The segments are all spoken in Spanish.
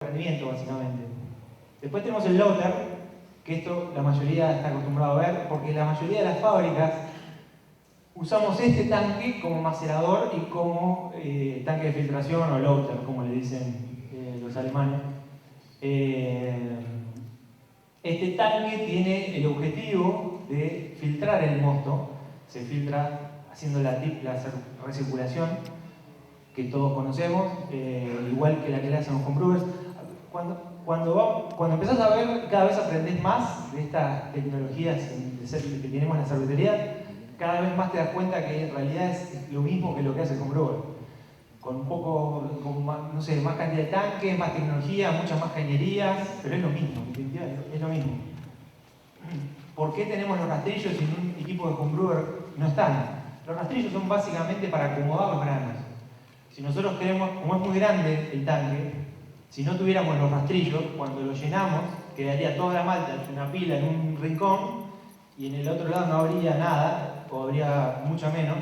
rendimiento básicamente. Después tenemos el loader, que esto la mayoría está acostumbrado a ver, porque la mayoría de las fábricas usamos este tanque como macerador y como tanque de filtración o loader, como le dicen los alemanes. Este tanque tiene el objetivo de filtrar el mosto, se filtra haciendo la recirculación que todos conocemos, igual que la que le hacen los homebrewers. Cuando empezás a ver, cada vez aprendés más de estas tecnologías que tenemos en la cervecería, cada vez más te das cuenta que en realidad es lo mismo que lo que hace el homebrewer. Con un poco, con más, no sé, más cantidad de tanques, más tecnología, muchas más cañerías, pero es lo mismo, es lo mismo. ¿Por qué tenemos los rastrillos y en un equipo de homebrewer no están? Los rastrillos son básicamente para acomodar los granos. Si nosotros queremos, como es muy grande el tanque, si no tuviéramos los rastrillos, cuando lo llenamos, quedaría toda la malta en una pila en un rincón y en el otro lado no habría nada, o habría mucha menos,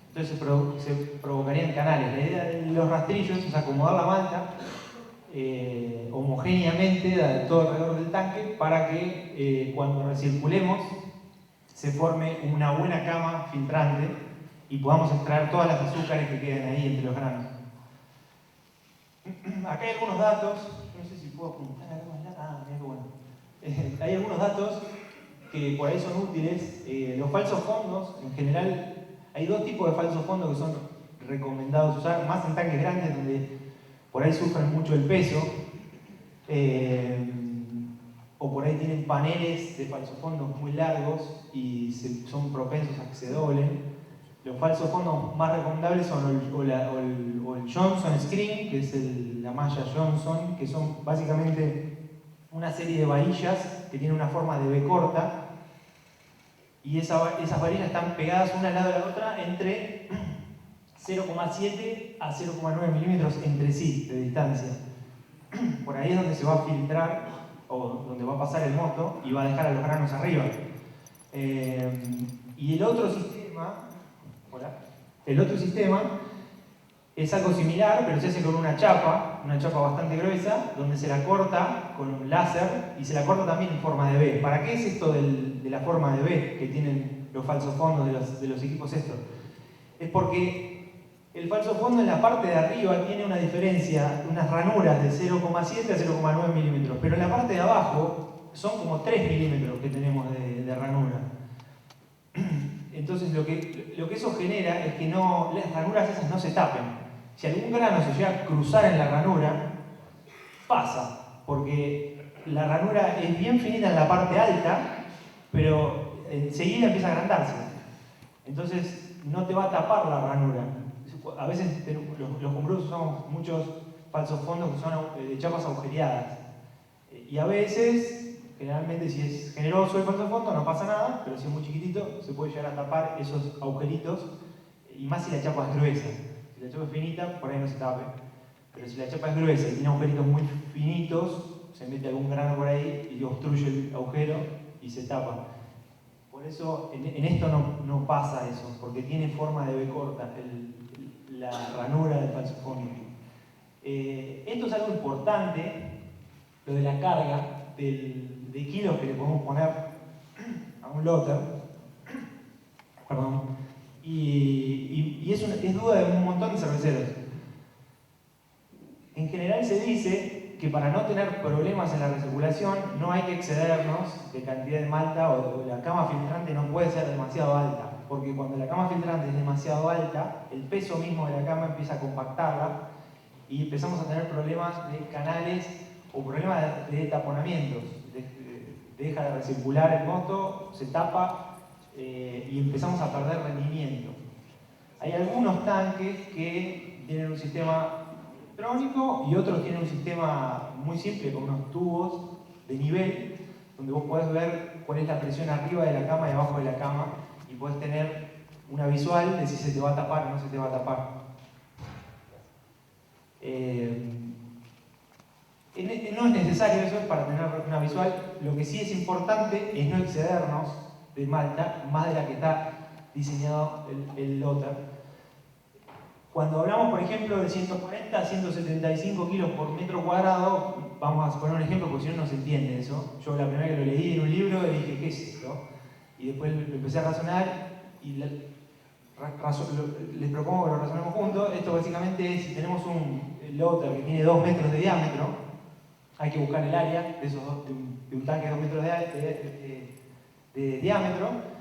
entonces se provocarían canales. La idea de los rastrillos es acomodar la malta homogéneamente todo alrededor del tanque para que cuando recirculemos se forme una buena cama filtrante y podamos extraer todas las azúcares que queden ahí entre los granos. Acá hay algunos datos, no sé si puedo apuntar algo más. Mira qué bueno. Hay algunos datos que por ahí son útiles. Los falsos fondos, en general, hay dos tipos de falsos fondos que son recomendados usar, más en tanques grandes donde por ahí sufren mucho el peso, o por ahí tienen paneles de falsos fondos muy largos y son propensos a que se doblen. Los falsos fondos más recomendables son el Johnson Screen, que es la malla Johnson, que son básicamente una serie de varillas que tienen una forma de B corta, y esas varillas están pegadas una al lado de la otra entre 0,7 a 0,9 milímetros entre sí de distancia. Por ahí es donde se va a filtrar o donde va a pasar el mosto y va a dejar a los granos arriba. Y el otro sistema es algo similar, pero se hace con una chapa bastante gruesa, donde se la corta con un láser y se la corta también en forma de V. ¿Para qué es esto de la forma de V que tienen los falsos fondos de los equipos estos? Es porque el falso fondo en la parte de arriba tiene una diferencia, unas ranuras de 0,7 a 0,9 milímetros, pero en la parte de abajo son como 3 milímetros que tenemos de ranura. Entonces lo que eso genera es que las ranuras esas no se tapen. Si algún grano se llega a cruzar en la ranura, pasa, porque la ranura es bien finita en la parte alta, pero enseguida empieza a agrandarse. Entonces no te va a tapar la ranura. A veces los homebrewers usamos muchos falsos fondos que son de chapas agujereadas. Y a veces, generalmente si es generoso el falso fondo no pasa nada, pero si es muy chiquitito se puede llegar a tapar esos agujeritos, y más si la chapa es gruesa. Si la chapa es finita, por ahí no se tape. Pero si la chapa es gruesa y tiene agujeritos muy finitos, se mete algún grano por ahí y obstruye el agujero y se tapa. Por eso en esto no pasa eso, porque tiene forma de B corta la ranura del falso fondo. Esto es algo importante, lo de la carga de kilos que le podemos poner a un loader. Perdón. Y es duda de un montón de cerveceros. En general se dice que para no tener problemas en la recirculación no hay que excedernos de cantidad de malta, o la cama filtrante no puede ser demasiado alta, porque cuando la cama filtrante es demasiado alta, el peso mismo de la cama empieza a compactarla y empezamos a tener problemas de canales o problemas de taponamientos. Deja de recircular el mosto, se tapa y empezamos a perder rendimiento. Hay algunos tanques que tienen un sistema electrónico y otros tienen un sistema muy simple con unos tubos de nivel donde vos podés ver cuál es la presión arriba de la cama y abajo de la cama y podés tener una visual de si se te va a tapar o no se te va a tapar. No es necesario eso para tener una visual. Lo que sí es importante es no excedernos de malta más de la que está diseñado el loader. Cuando hablamos, por ejemplo, de 140 a 175 kilos por metro cuadrado, vamos a poner un ejemplo porque si no, no se entiende eso. Yo la primera que lo leí en un libro dije, ¿qué es esto? Y después lo empecé a razonar y les propongo que lo razonemos juntos. Esto básicamente es, si tenemos un loader que tiene 2 metros de diámetro, hay que buscar el área de, de un tanque de 2 metros de diámetro,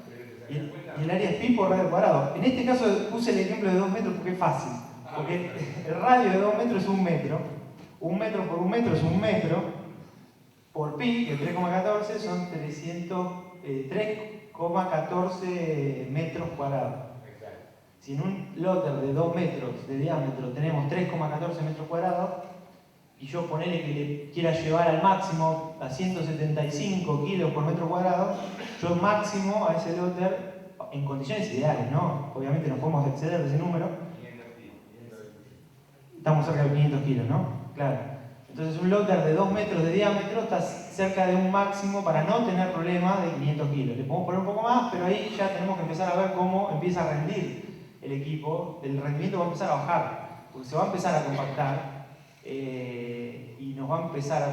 y el área es pi por radio al cuadrado. En este caso puse el ejemplo de 2 metros porque es fácil, porque el radio de 2 metros es 1 metro, 1 metro por 1 metro es 1 metro, por pi, que es 3,14, son 3,14 metros cuadrados. Si en un loader de 2 metros de diámetro tenemos 3,14 metros cuadrados, y yo ponele que le quiera llevar al máximo a 175 kilos por metro cuadrado, yo máximo a ese loader, en condiciones ideales, ¿no? Obviamente no podemos exceder de ese número. Estamos cerca de 500 kilos, ¿no? Claro. Entonces un loader de 2 metros de diámetro está cerca de un máximo para no tener problemas de 500 kilos. Le podemos poner un poco más, pero ahí ya tenemos que empezar a ver cómo empieza a rendir el equipo. El rendimiento va a empezar a bajar, porque se va a empezar a compactar. Y nos vamos a empezar a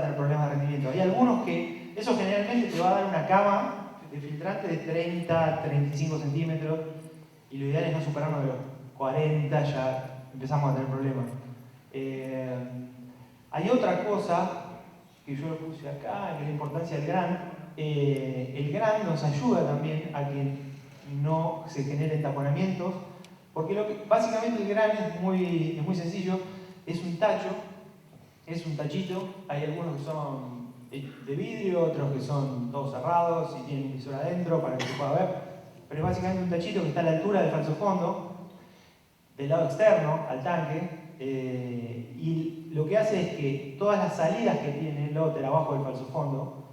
tener problemas de rendimiento. Hay algunos que, eso generalmente te va a dar una cama de filtrante de 30 a 35 centímetros, y lo ideal es no superarnos de los 40, ya empezamos a tener problemas. Hay otra cosa que yo lo puse acá, que es la importancia del GRAN. El GRAN nos ayuda también a que no se generen taponamientos, porque básicamente el GRAN es muy sencillo. Es un tacho, es un tachito. Hay algunos que son de vidrio, otros que son todos cerrados y tienen un visor adentro para que se pueda ver. Pero es básicamente un tachito que está a la altura del falso fondo, del lado externo al tanque. Y lo que hace es que todas las salidas que tiene el loader abajo del falso fondo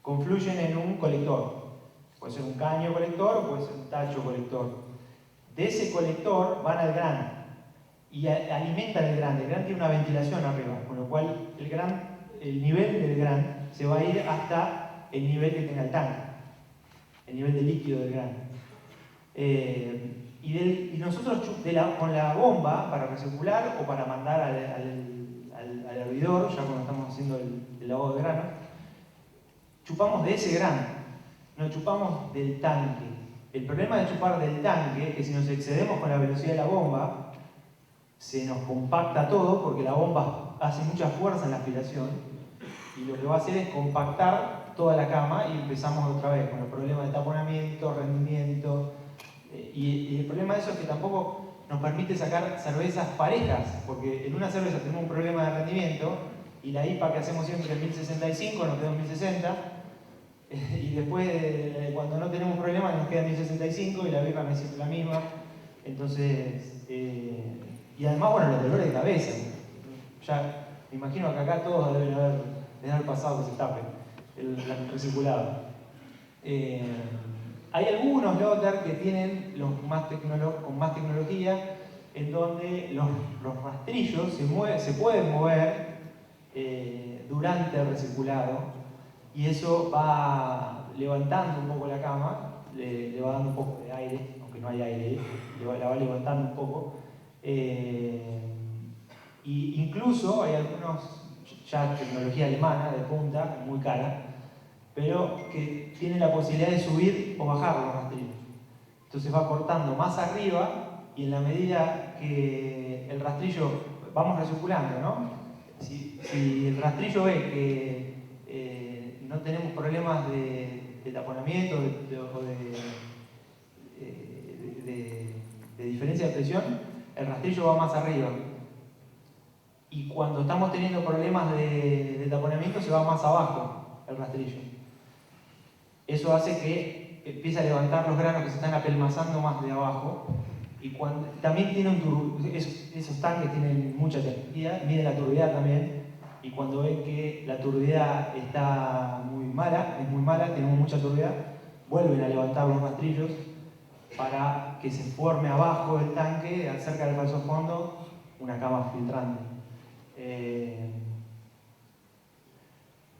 confluyen en un colector. Puede ser un caño colector o puede ser un tacho colector. De ese colector van al GRAN y alimentan el GRAN. El GRAN tiene una ventilación arriba, con lo cual el nivel del GRAN se va a ir hasta el nivel que tenga el tanque, el nivel de líquido del GRAN. Y nosotros con la bomba para recircular o para mandar al hervidor, ya cuando estamos haciendo el lavado de grano, chupamos de ese grano, no chupamos del tanque. El problema de chupar del tanque es que si nos excedemos con la velocidad de la bomba, se nos compacta todo porque la bomba hace mucha fuerza en la aspiración y lo que va a hacer es compactar toda la cama y empezamos otra vez con los problemas de taponamiento, rendimiento. Y el problema de eso es que tampoco nos permite sacar cervezas parejas, porque en una cerveza tenemos un problema de rendimiento y la IPA que hacemos siempre es 1065, nos queda en 1060, y después cuando no tenemos problema nos queda en 1065 y la birra no es siempre la misma. Entonces, y además, bueno, los dolores de cabeza. Ya me imagino que acá todos deben haber pasado que se tape el recirculado. Hay algunos loader que tienen con más tecnología, en donde los rastrillos se pueden mover durante el recirculado, y eso va levantando un poco la cama, le va dando un poco de aire, aunque no hay aire, la va levantando un poco. Y incluso hay algunos, ya tecnología alemana de punta, muy cara, pero que tiene la posibilidad de subir o bajar los rastrillos. Entonces va cortando más arriba, y en la medida que el rastrillo, vamos recirculando, ¿no? Si el rastrillo ve que no tenemos problemas de taponamiento o de diferencia de presión, el rastrillo va más arriba. Y cuando estamos teniendo problemas de taponamiento, se va más abajo el rastrillo. Eso hace que empiece a levantar los granos que se están apelmazando más de abajo. Y también tiene esos tanques tienen mucha tecnología, miden la turbidez también. Y cuando ven que la turbidez está muy mala, tenemos mucha turbidez, vuelven a levantar los rastrillos para que se forme abajo del tanque, cerca del falso fondo, una cama filtrante.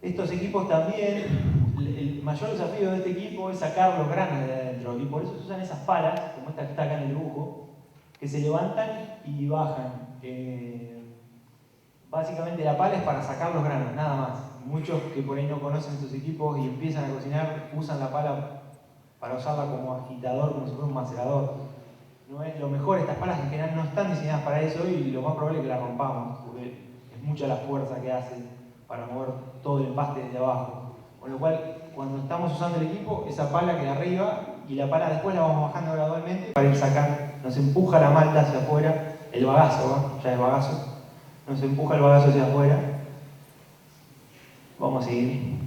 Estos equipos también, el mayor desafío de este equipo es sacar los granos de adentro, y por eso se usan esas palas, como esta que está acá en el dibujo, que se levantan y bajan. Básicamente la pala es para sacar los granos, nada más. Muchos que por ahí no conocen estos equipos y empiezan a cocinar usan la pala para usarla como agitador, como si fuera un macerador. No es lo mejor, estas palas en general no están diseñadas para eso y lo más probable es que las rompamos, porque es mucha la fuerza que hace para mover todo el empaste desde abajo. Con lo cual, cuando estamos usando el equipo, esa pala queda arriba y la pala después la vamos bajando gradualmente para ir sacando. Nos empuja la malta hacia afuera, el bagazo, ¿no? Ya es bagazo. Nos empuja el bagazo hacia afuera. Vamos a seguir.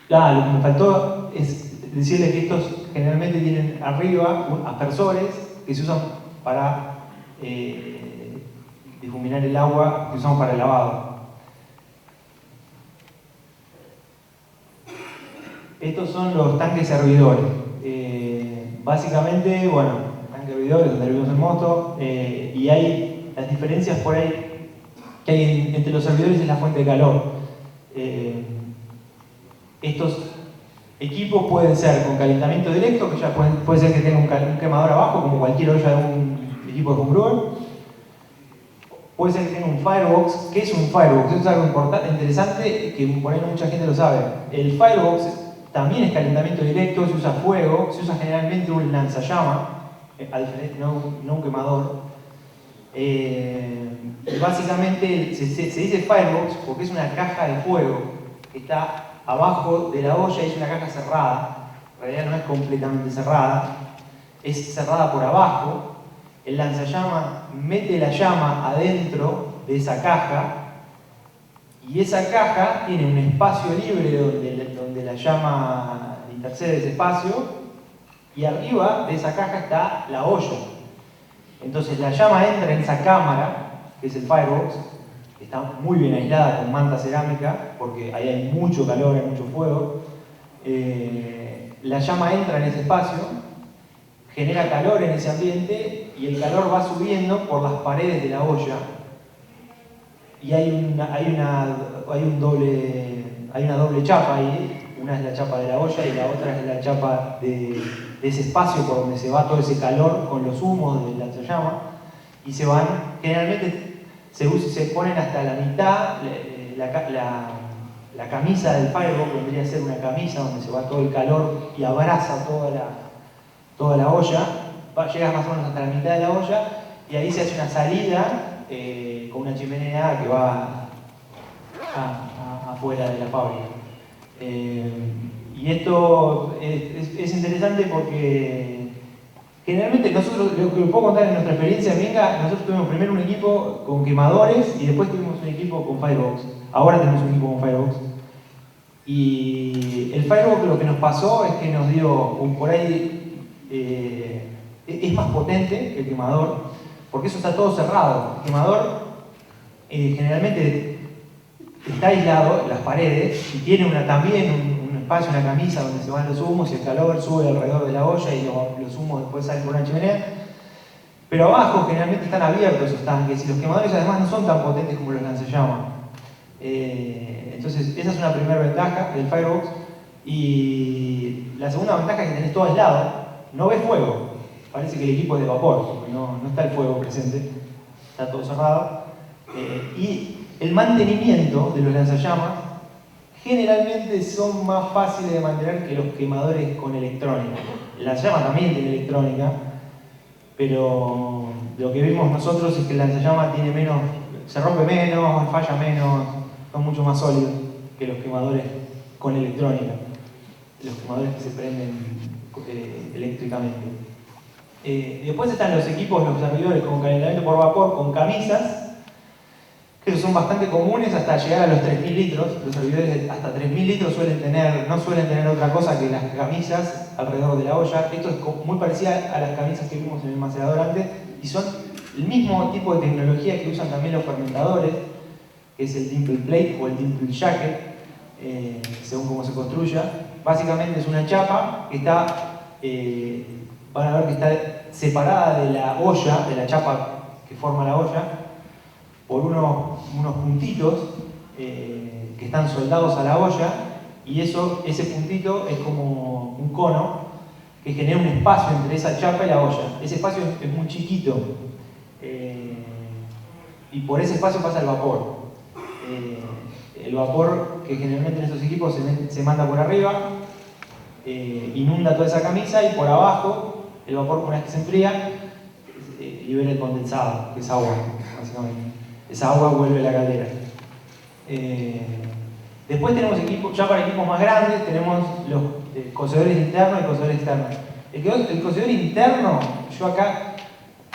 Lo que me faltó es decirles que estos generalmente tienen arriba aspersores que se usan para difuminar el agua que usamos para el lavado. Estos son los tanques hervidores. Básicamente, bueno, tanques hervidores donde hervimos el mosto, y hay las diferencias por ahí que hay entre los hervidores y la fuente de calor. Estos equipos pueden ser con calentamiento directo, que ya puede ser que tenga un quemador abajo, como cualquier olla de un equipo de homebrewer. Puede ser que tenga un firebox. ¿Qué es un firebox? Eso es algo interesante que por ahí no mucha gente lo sabe. El firebox también es calentamiento directo, se usa fuego, se usa generalmente un lanzallama, no un quemador. Básicamente se dice firebox porque es una caja de fuego que está abajo de la olla y es una caja cerrada. En realidad no es completamente cerrada, es cerrada por abajo. El lanzallama mete la llama adentro de esa caja y esa caja tiene un espacio libre donde la llama intercede ese espacio y arriba de esa caja está la olla. Entonces la llama entra en esa cámara, que es el firebox, que está muy bien aislada con manta cerámica porque ahí hay mucho calor, hay mucho fuego. La llama entra en ese espacio, genera calor en ese ambiente y el calor va subiendo por las paredes de la olla. Y hay una doble chapa ahí, una es la chapa de la olla y la otra es la chapa de ese espacio por donde se va todo ese calor con los humos de la llama y se van, generalmente se ponen hasta la mitad, la camisa del firebox vendría a ser una camisa donde se va todo el calor y abraza toda la olla, llega más o menos hasta la mitad de la olla y ahí se hace una salida con una chimenea que va afuera de la fábrica. Y esto es interesante porque generalmente nosotros, lo que puedo contar en nuestra experiencia en Minga, nosotros tuvimos primero un equipo con quemadores y después tuvimos un equipo con firebox. Ahora tenemos un equipo con firebox. Y el firebox lo que nos pasó es que nos dio, por ahí, es más potente que el quemador, porque eso está todo cerrado. El quemador generalmente está aislado en las paredes y tiene también un espacio, una camisa donde se van los humos y el calor sube alrededor de la olla y los humos después salen por una chimenea. Pero abajo generalmente están abiertos esos tanques y los quemadores además no son tan potentes como los lanzallamas. Entonces esa es una primera ventaja del firebox. Y la segunda ventaja es que tenés todo aislado, no ves fuego. Parece que el equipo es de vapor, porque no está el fuego presente, está todo cerrado. Y el mantenimiento de los lanzallamas generalmente son más fáciles de mantener que los quemadores con electrónica. El lanzallama también tiene electrónica, pero lo que vimos nosotros es que el lanzallama tiene se rompe menos, falla menos, son mucho más sólidos que los quemadores con electrónica, los quemadores que se prenden eléctricamente. Después están los equipos, los servidores con calentamiento por vapor, con camisas, que son bastante comunes hasta llegar a los 3.000 litros. Los servidores hasta 3.000 litros no suelen tener otra cosa que las camisas alrededor de la olla. Esto es muy parecido a las camisas que vimos en el macerador antes y son el mismo tipo de tecnología que usan también los fermentadores, que es el dimple plate o el dimple jacket, según cómo se construya. Básicamente es una chapa que está, van a ver que está separada de la olla, de la chapa que forma la olla, por unos puntitos que están soldados a la olla y ese puntito es como un cono que genera un espacio entre esa chapa y la olla. Ese espacio es muy chiquito y por ese espacio pasa el vapor. El vapor que generalmente en estos equipos se manda por arriba, inunda toda esa camisa y por abajo el vapor, una vez que se enfría, libera el condensado, que es agua, básicamente. Esa agua vuelve a la caldera. Después tenemos equipos, ya para equipos más grandes, tenemos los cocedores internos y cocedores externos. El cocedor interno, yo acá,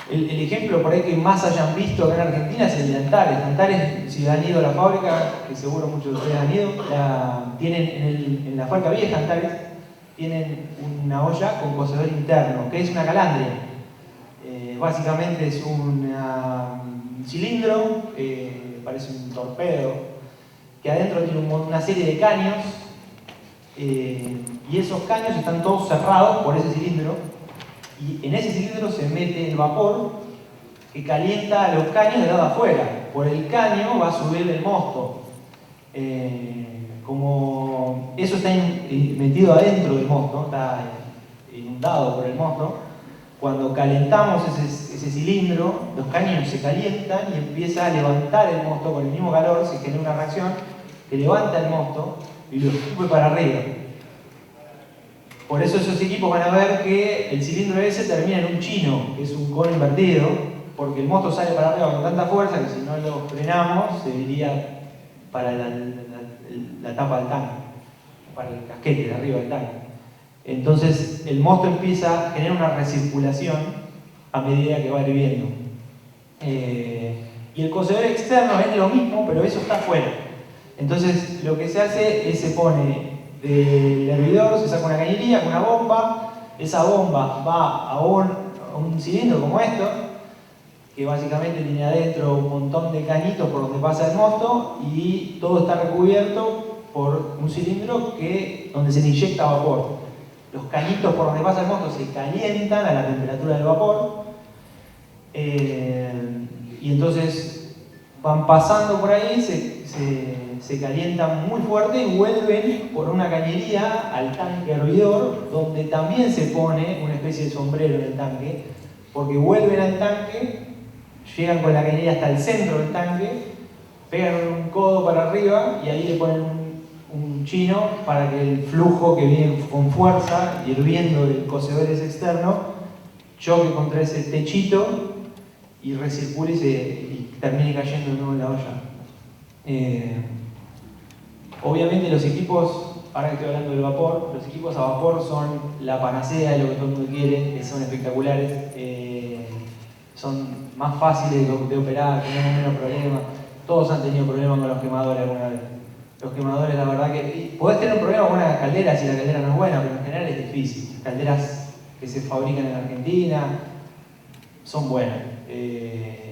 el ejemplo por ahí que más hayan visto acá en Argentina es el de Antares. Antares, si han ido a la fábrica, que seguro muchos de ustedes han ido, tienen en la fábrica vieja Antares, tienen una olla con cocedor interno, que es una calandria. Básicamente es un cilindro, parece un torpedo, que adentro tiene una serie de caños, y esos caños están todos cerrados por ese cilindro, y en ese cilindro se mete el vapor que calienta los caños del lado de afuera. Por el caño va a subir el mosto. Como eso está metido adentro del mosto, está inundado por el mosto, cuando calentamos ese cilindro, los caños se calientan y empieza a levantar el mosto con el mismo calor, se genera una reacción que levanta el mosto y lo sube para arriba. Por eso esos equipos van a ver que el cilindro ese termina en un chino, que es un cono invertido, porque el mosto sale para arriba con tanta fuerza que si no lo frenamos se iría para la tapa del tanque, para el casquete de arriba del tanque. Entonces el mosto empieza a generar una recirculación a medida que va hirviendo. Y el cocedor externo es lo mismo, pero eso está afuera. Entonces lo que se hace es se pone del hervidor, se saca una cañería con una bomba, esa bomba va a un cilindro como esto, que básicamente tiene adentro un montón de cañitos por donde pasa el mosto y todo está recubierto por un cilindro donde se le inyecta vapor. Los cañitos por donde pasa el mosto se calientan a la temperatura del vapor y entonces van pasando por ahí, se calientan muy fuerte y vuelven por una cañería al tanque hervidor, donde también se pone una especie de sombrero en el tanque, porque vuelven al tanque, llegan con la cañería hasta el centro del tanque, pegan un codo para arriba y ahí le ponen un chino para que el flujo que viene con fuerza, hirviendo del cocedor ese externo, choque contra ese techito y recircule y termine cayendo de nuevo en la olla. Obviamente los equipos, ahora que estoy hablando del vapor, los equipos a vapor son la panacea de lo que todo el mundo quiere, son espectaculares, son más fáciles de operar, tenemos menos problemas. Todos han tenido problemas con los quemadores alguna vez. Los quemadores, la verdad que podés tener un problema con una caldera si la caldera no es buena, pero en general es difícil. Calderas que se fabrican en Argentina son buenas.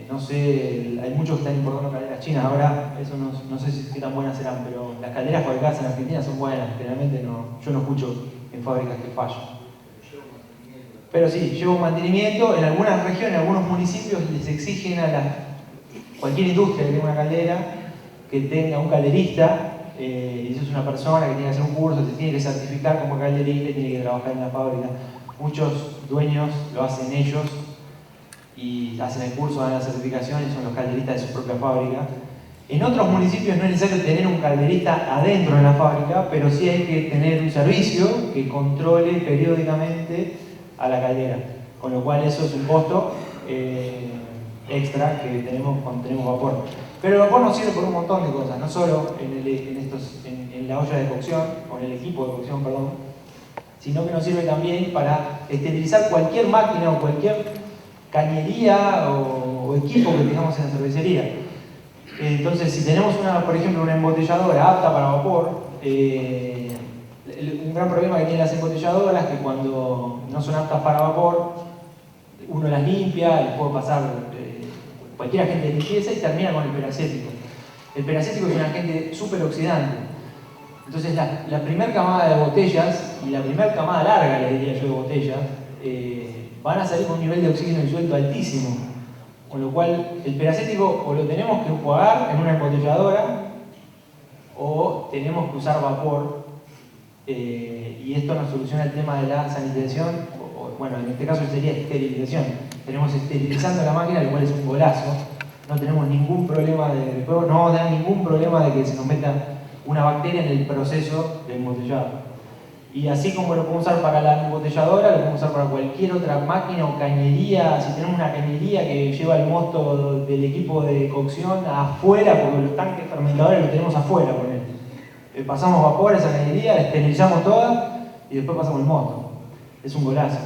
No sé, hay muchos que están importando calderas chinas ahora, eso no sé qué tan buenas serán, pero las calderas fabricadas en Argentina son buenas, generalmente yo no escucho en fábricas que fallan. Pero sí, lleva un mantenimiento, en algunas regiones, en algunos municipios les exigen a cualquier industria que tenga una caldera, que tenga un calderista, y eso es una persona que tiene que hacer un curso, se tiene que certificar como calderista y tiene que trabajar en la fábrica. Muchos dueños lo hacen ellos, y hacen el curso, dan la certificación y son los calderistas de su propia fábrica. En otros municipios no es necesario tener un calderista adentro de la fábrica, pero sí hay que tener un servicio que controle periódicamente a la caldera, con lo cual eso es un costo extra que tenemos cuando tenemos vapor. Pero el vapor nos sirve por un montón de cosas, no solo en la olla de cocción, o en el equipo de cocción, perdón, sino que nos sirve también para esterilizar cualquier máquina o cualquier cañería o equipo que tengamos en la cervecería. Entonces, si tenemos por ejemplo, una embotelladora apta para vapor, un gran problema que tienen las embotelladoras es que cuando no son aptas para vapor, uno las limpia, les puede pasar cualquier agente de limpieza y termina con el peracético. El peracético es un agente súper oxidante. Entonces, la primera camada de botellas, y la primera camada larga, le diría yo, de botellas, van a salir con un nivel de oxígeno disuelto altísimo, con lo cual el peracético o lo tenemos que enjuagar en una embotelladora o tenemos que usar vapor Y esto nos soluciona el tema de la sanitización, bueno, en este caso sería esterilización. Tenemos esterilizando la máquina, lo cual es un golazo. No tenemos ningún problema no vamos a tener ningún problema de que se nos meta una bacteria en el proceso de embotellado. Y así como lo podemos usar para la embotelladora, lo podemos usar para cualquier otra máquina o cañería. Si tenemos una cañería que lleva el mosto del equipo de cocción afuera, porque los tanques fermentadores los tenemos afuera, por ejemplo. Pasamos vapor a esa cañería, la esterilizamos toda y después pasamos el mosto. Es un golazo.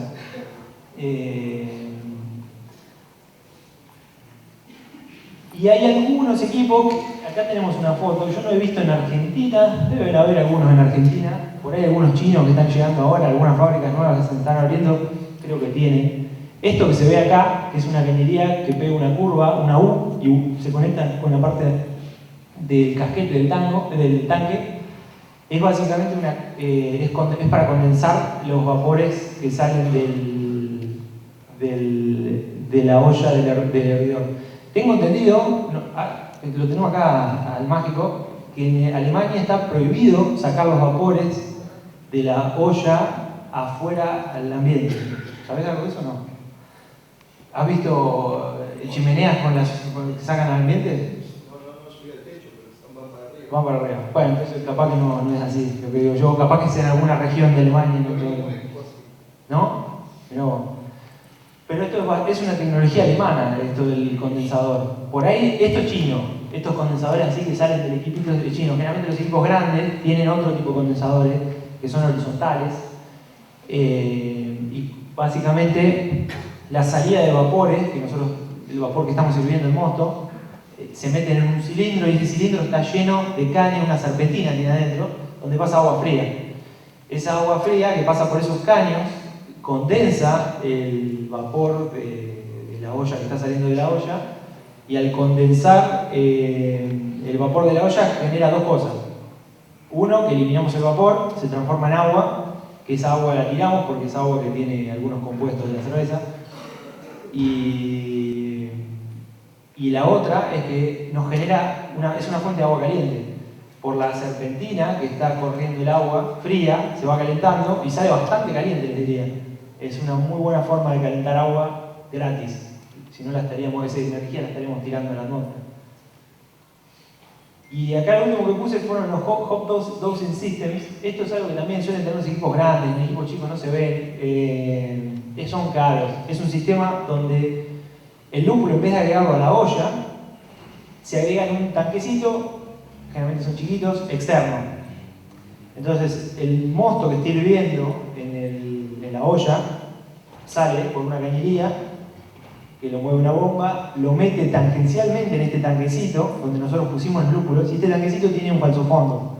Y hay algunos equipos, acá tenemos una foto, yo no he visto en Argentina, debe haber algunos en Argentina, por ahí algunos chinos que están llegando ahora, algunas fábricas nuevas que se están abriendo, creo que tienen. Esto que se ve acá, que es una cañería que pega una curva, una U, y se conecta con la parte del casquete del tanque, es básicamente es para condensar los vapores que salen de la olla del hervidor. Tengo entendido, lo tenemos acá al mágico, que en Alemania está prohibido sacar los vapores de la olla afuera al ambiente. ¿Sabés algo de eso o no? ¿Has visto chimeneas que sacan al ambiente? No subí al techo, pero van para arriba. Van para arriba. Bueno, entonces capaz que no es así, lo que digo yo. Capaz que sea en alguna región de Alemania. ¿No? Mirá vos. Pero esto es una tecnología alemana, esto del condensador. Por ahí, esto es chino. Estos condensadores así que salen del equipito de chino. Generalmente los equipos grandes tienen otro tipo de condensadores que son horizontales. Y básicamente la salida de vapores, el vapor que estamos sirviendo en mosto, se mete en un cilindro y ese cilindro está lleno de caña, una serpentina tiene adentro, donde pasa agua fría. Esa agua fría que pasa por esos caños condensa el vapor de la olla que está saliendo de la olla, y al condensar el vapor de la olla genera dos cosas. Uno, que eliminamos el vapor, se transforma en agua, que esa agua la tiramos porque es agua que tiene algunos compuestos de la cerveza. Y la otra es que nos genera es una fuente de agua caliente. Por la serpentina que está corriendo el agua fría, se va calentando y sale bastante caliente, les diría. Es una muy buena forma de calentar agua gratis. Si no, esa energía la estaríamos tirando a la atmósfera. Y acá lo último que puse fueron los Hop Dosing Systems. Esto es algo que también suelen tener los equipos grandes, en equipos chicos no se ven. Son caros. Es un sistema donde el lúpulo, en vez de agregarlo a la olla, se agrega en un tanquecito, generalmente son chiquitos, externo. Entonces, el mosto que esté hirviendo en la olla sale por una cañería que lo mueve una bomba, lo mete tangencialmente en este tanquecito donde nosotros pusimos el lúpulo, y este tanquecito tiene un falsofondo.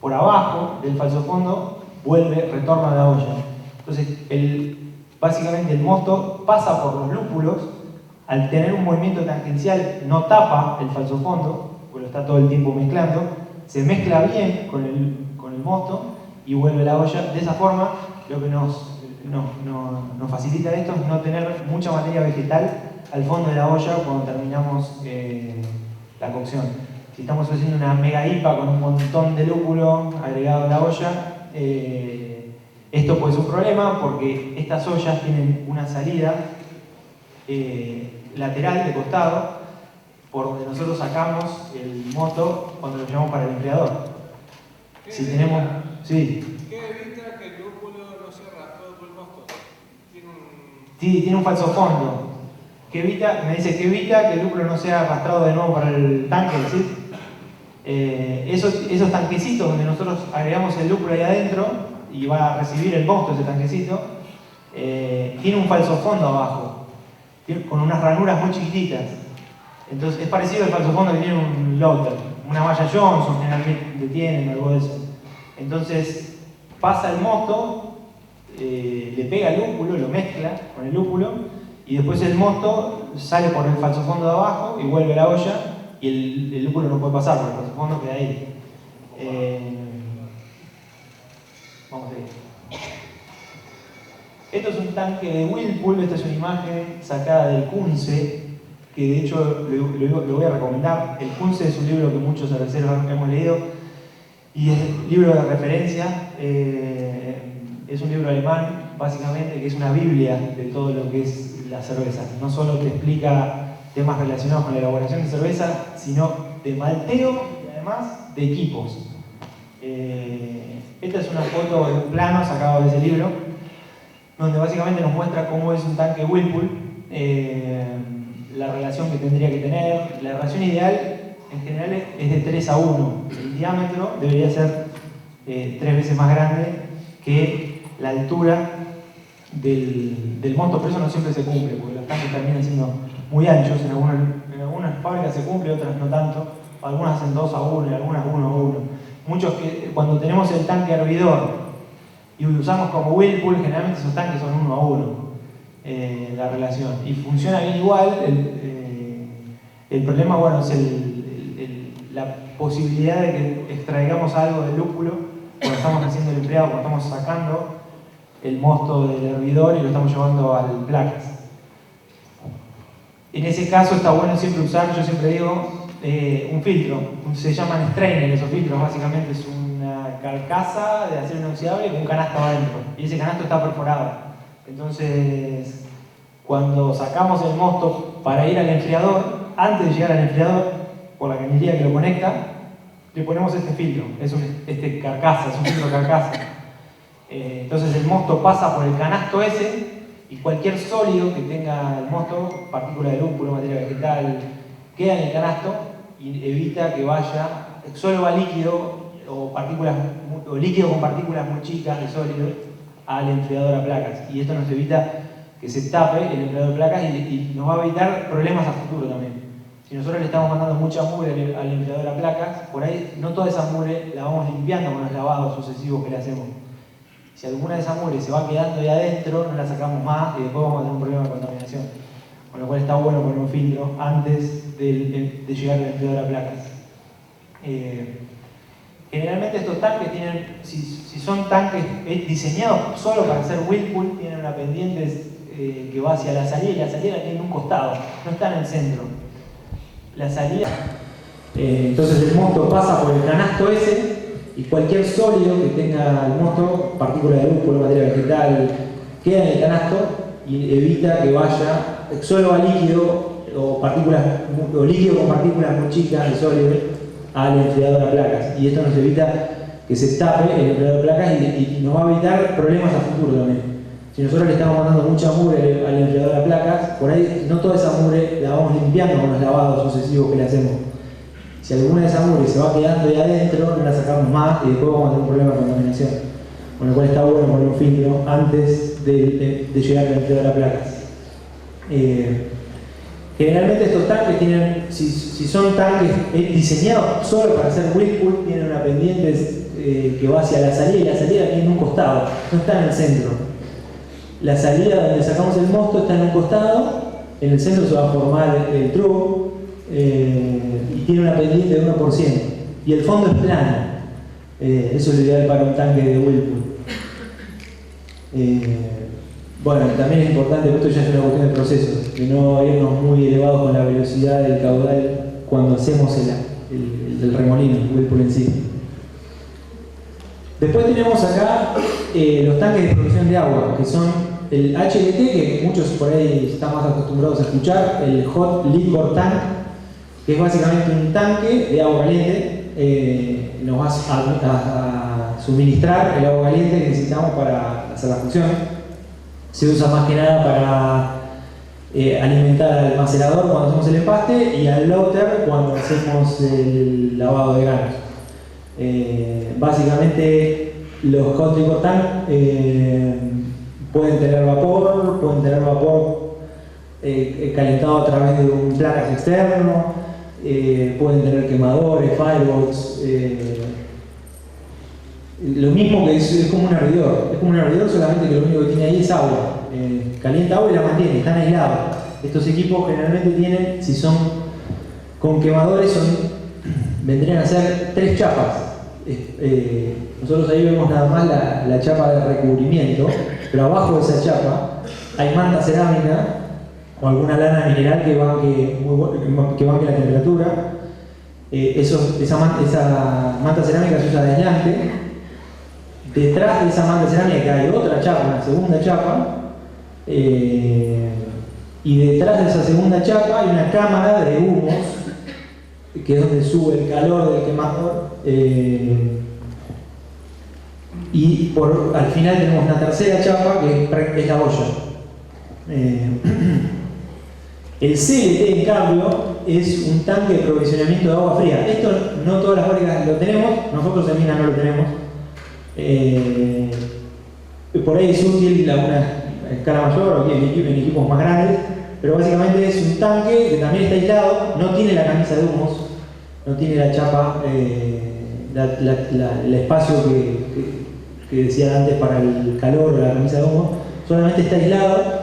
Por abajo del falsofondo retorna a la olla. Entonces, básicamente el mosto pasa por los lúpulos, al tener un movimiento tangencial no tapa el falsofondo, porque lo está todo el tiempo mezclando, se mezcla bien con el mosto y vuelve a la olla. De esa forma, lo que nos facilita esto es no tener mucha materia vegetal al fondo de la olla cuando terminamos la cocción. Si estamos haciendo una mega IPA con un montón de lúpulo agregado a la olla, esto puede ser un problema porque estas ollas tienen una salida lateral de costado por donde nosotros sacamos el mosto cuando lo llevamos para el enfriador. Si tenemos... Sí. ¿Qué evita que el lúpulo no se rastró todo el mosto? Tiene un falso fondo. Me dice que evita que el lúpulo no sea arrastrado de nuevo para el tanque, ¿sí? Esos tanquecitos donde nosotros agregamos el lúpulo ahí adentro y va a recibir el mosto ese tanquecito, tiene un falso fondo abajo, con unas ranuras muy chiquititas. Entonces es parecido al falso fondo que tiene un loader, una malla Johnson generalmente tienen, algo de eso. Entonces pasa el mosto, le pega el lúpulo, lo mezcla con el lúpulo, y después el mosto sale por el falso fondo de abajo y vuelve a la olla, y el lúpulo no puede pasar, porque el falso fondo queda ahí. Vamos a ir. Esto es un tanque de Whirlpool, esta es una imagen sacada del Kunze, que de hecho lo voy a recomendar. El Kunze es un libro que muchos cerveceros hemos leído. Y es libro de referencia, es un libro alemán, básicamente, que es una biblia de todo lo que es la cerveza. No solo te explica temas relacionados con la elaboración de cerveza, sino de malteo y además de equipos. Esta es una foto de un plano sacado de ese libro, donde básicamente nos muestra cómo es un tanque Whirlpool, la relación que tendría que tener. La relación ideal en general es de 3:1. El diámetro debería ser 3 veces más grande que la altura del mosto, pero eso no siempre se cumple, porque los tanques terminan siendo muy anchos. En algunas fábricas se cumple, otras no tanto. Algunas hacen 2:1 y algunas 1:1. Muchos que cuando tenemos el tanque hervidor y lo usamos como Whirlpool, generalmente esos tanques son 1:1 la relación. Y funciona bien igual. El problema, bueno, es la posibilidad de que extraigamos algo del lúpulo cuando estamos haciendo el enfriado, cuando estamos sacando el mosto del hervidor y lo estamos llevando al placas. En ese caso está bueno siempre usar, yo siempre digo, un filtro. Se llaman strainer esos filtros, básicamente es una carcasa de acero inoxidable con un canasto adentro. Y ese canasto está perforado. Entonces, cuando sacamos el mosto para ir al enfriador, antes de llegar al enfriador, por la cañería que lo conecta, le ponemos este filtro. Es un filtro carcasa. Entonces el mosto pasa por el canasto ese y cualquier sólido que tenga el mosto, partícula de lúpulo, materia vegetal, queda en el canasto y evita que vaya, solo va líquido o líquido con partículas muy chicas de sólido al enfriador a placas. Y esto nos evita que se tape el enfriador a placas y nos va a evitar problemas a futuro también. Si nosotros le estamos mandando mucha mugre al enfriador a placas, por ahí no toda esa mugre la vamos limpiando con los lavados sucesivos que le hacemos. Si alguna de esas mugre se va quedando ahí adentro, no la sacamos más y después vamos a tener un problema de contaminación. Con lo cual está bueno poner un filtro antes de llegar al enfriador a placas. Generalmente estos tanques tienen, si son tanques diseñados solo para hacer Whirlpool, tienen una pendiente que va hacia la salida y la salida la tienen en un costado, no está en el centro. La salida, entonces el mosto pasa por el canasto ese y cualquier sólido que tenga el mosto, partícula de lúpulo, materia vegetal, queda en el canasto y evita que vaya, solo va líquido o líquido con partículas muy chicas de sólido al enfriador a placas. Y esto nos evita que se tape el enfriador a placas y nos va a evitar problemas a futuro también. Si nosotros le estamos mandando mucha mugre al enfriador a placas, por ahí no toda esa mugre la vamos limpiando con los lavados sucesivos que le hacemos. Si alguna de esas mugre se va quedando ahí adentro, no la sacamos más y después vamos a tener un problema de contaminación. Con lo cual está bueno poner un filtro antes de llegar al enfriador a placas. Generalmente estos tanques tienen, si son tanques diseñados solo para hacer Whirlpool, tienen una pendiente que va hacia la salida y la salida viene en un costado, no está en el centro. La salida donde sacamos el mosto está en un costado, en el centro se va a formar el tubo y tiene una pendiente de 1%. Y el fondo es plano. Eso es lo ideal para un tanque de Whirlpool. Bueno, también es importante, esto ya es una cuestión de procesos, de no irnos muy elevados con la velocidad del caudal cuando hacemos el remolino, el Whirlpool en sí. Después tenemos acá los tanques de producción de agua, que son el HLT, que muchos por ahí están más acostumbrados a escuchar, el Hot Liquor Tank, que es básicamente un tanque de agua caliente. Nos va a suministrar el agua caliente que necesitamos para hacer la función. Se usa más que nada para alimentar al macerador cuando hacemos el empaste y al loader cuando hacemos el lavado de granos. Básicamente los Hot Liquor Tank pueden tener vapor calentado a través de un placas externo, pueden tener quemadores, firewalls, lo mismo que es como un hervidor, solamente que lo único que tiene ahí es agua, calienta agua y la mantiene, están aislados. Estos equipos generalmente tienen, si son con quemadores, vendrían a ser 3 chapas. Nosotros ahí vemos nada más la chapa de recubrimiento, pero abajo de esa chapa hay manta cerámica o alguna lana mineral que banque la temperatura. esa manta cerámica se usa de aislante. Detrás de esa manta cerámica hay otra chapa, una segunda chapa, y detrás de esa segunda chapa hay una cámara de humos, que es donde sube el calor del quemador, y al final tenemos una tercera chapa que es la olla. El CLT, en cambio, es un tanque de provisionamiento de agua fría. Esto no todas las fábricas lo tenemos, nosotros en Mina no lo tenemos. Por ahí es útil a una escala mayor o en equipos más grandes, pero básicamente es un tanque que también está aislado, no tiene la camisa de humos, no tiene la chapa, el espacio que decía antes para el calor o la camisa de humo, solamente está aislado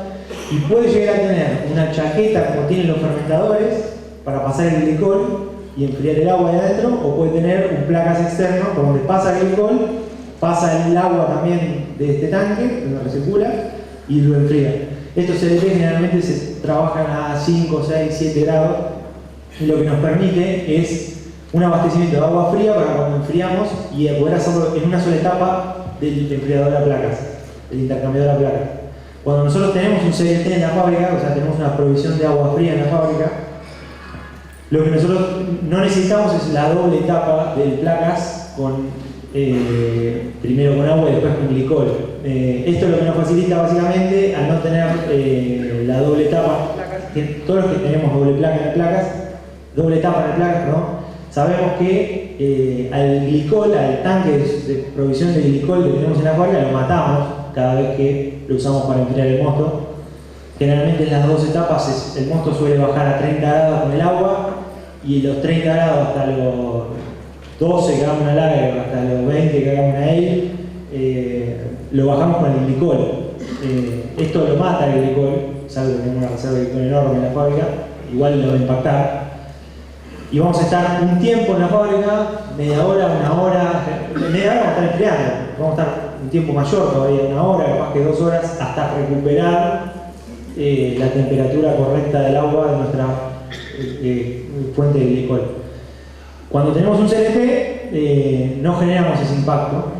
y puede llegar a tener una chaqueta como tienen los fermentadores para pasar el glicol y enfriar el agua de adentro, o puede tener un placas externo por donde pasa el glicol, pasa el agua también de este tanque, donde recircula, y lo enfría. Estos CLT generalmente se trabajan a 5, 6, 7 grados, y lo que nos permite es un abastecimiento de agua fría para cuando enfriamos y poder hacerlo en una sola etapa del enfriador a placas, del intercambiador a placas. Cuando nosotros tenemos un CLT en la fábrica, o sea, tenemos una provisión de agua fría en la fábrica, lo que nosotros no necesitamos es la doble etapa de placas primero con agua y después con glicol. Esto es lo que nos facilita básicamente al no tener la doble etapa. Todos los que tenemos doble etapa en placas, ¿no? Sabemos que al glicol, al tanque de provisión de glicol que tenemos en la fábrica, lo matamos cada vez que lo usamos para enfriar el mosto. Generalmente en las dos etapas el mosto suele bajar a 30 grados con el agua, y los 30 grados hasta los 12 que hagamos una larga, hasta los 20 que hagamos una ale, lo bajamos con el glicol. Esto lo mata el glicol, salvo que tenemos una reserva de glicol enorme en la fábrica, igual lo va a impactar. Y vamos a estar un tiempo en la fábrica, media hora, una hora, media hora vamos a estar enfriando, vamos a estar un tiempo mayor todavía, una hora, capaz que 2 horas, hasta recuperar la temperatura correcta del agua de nuestra fuente de glicol. Cuando tenemos un CLT, no generamos ese impacto,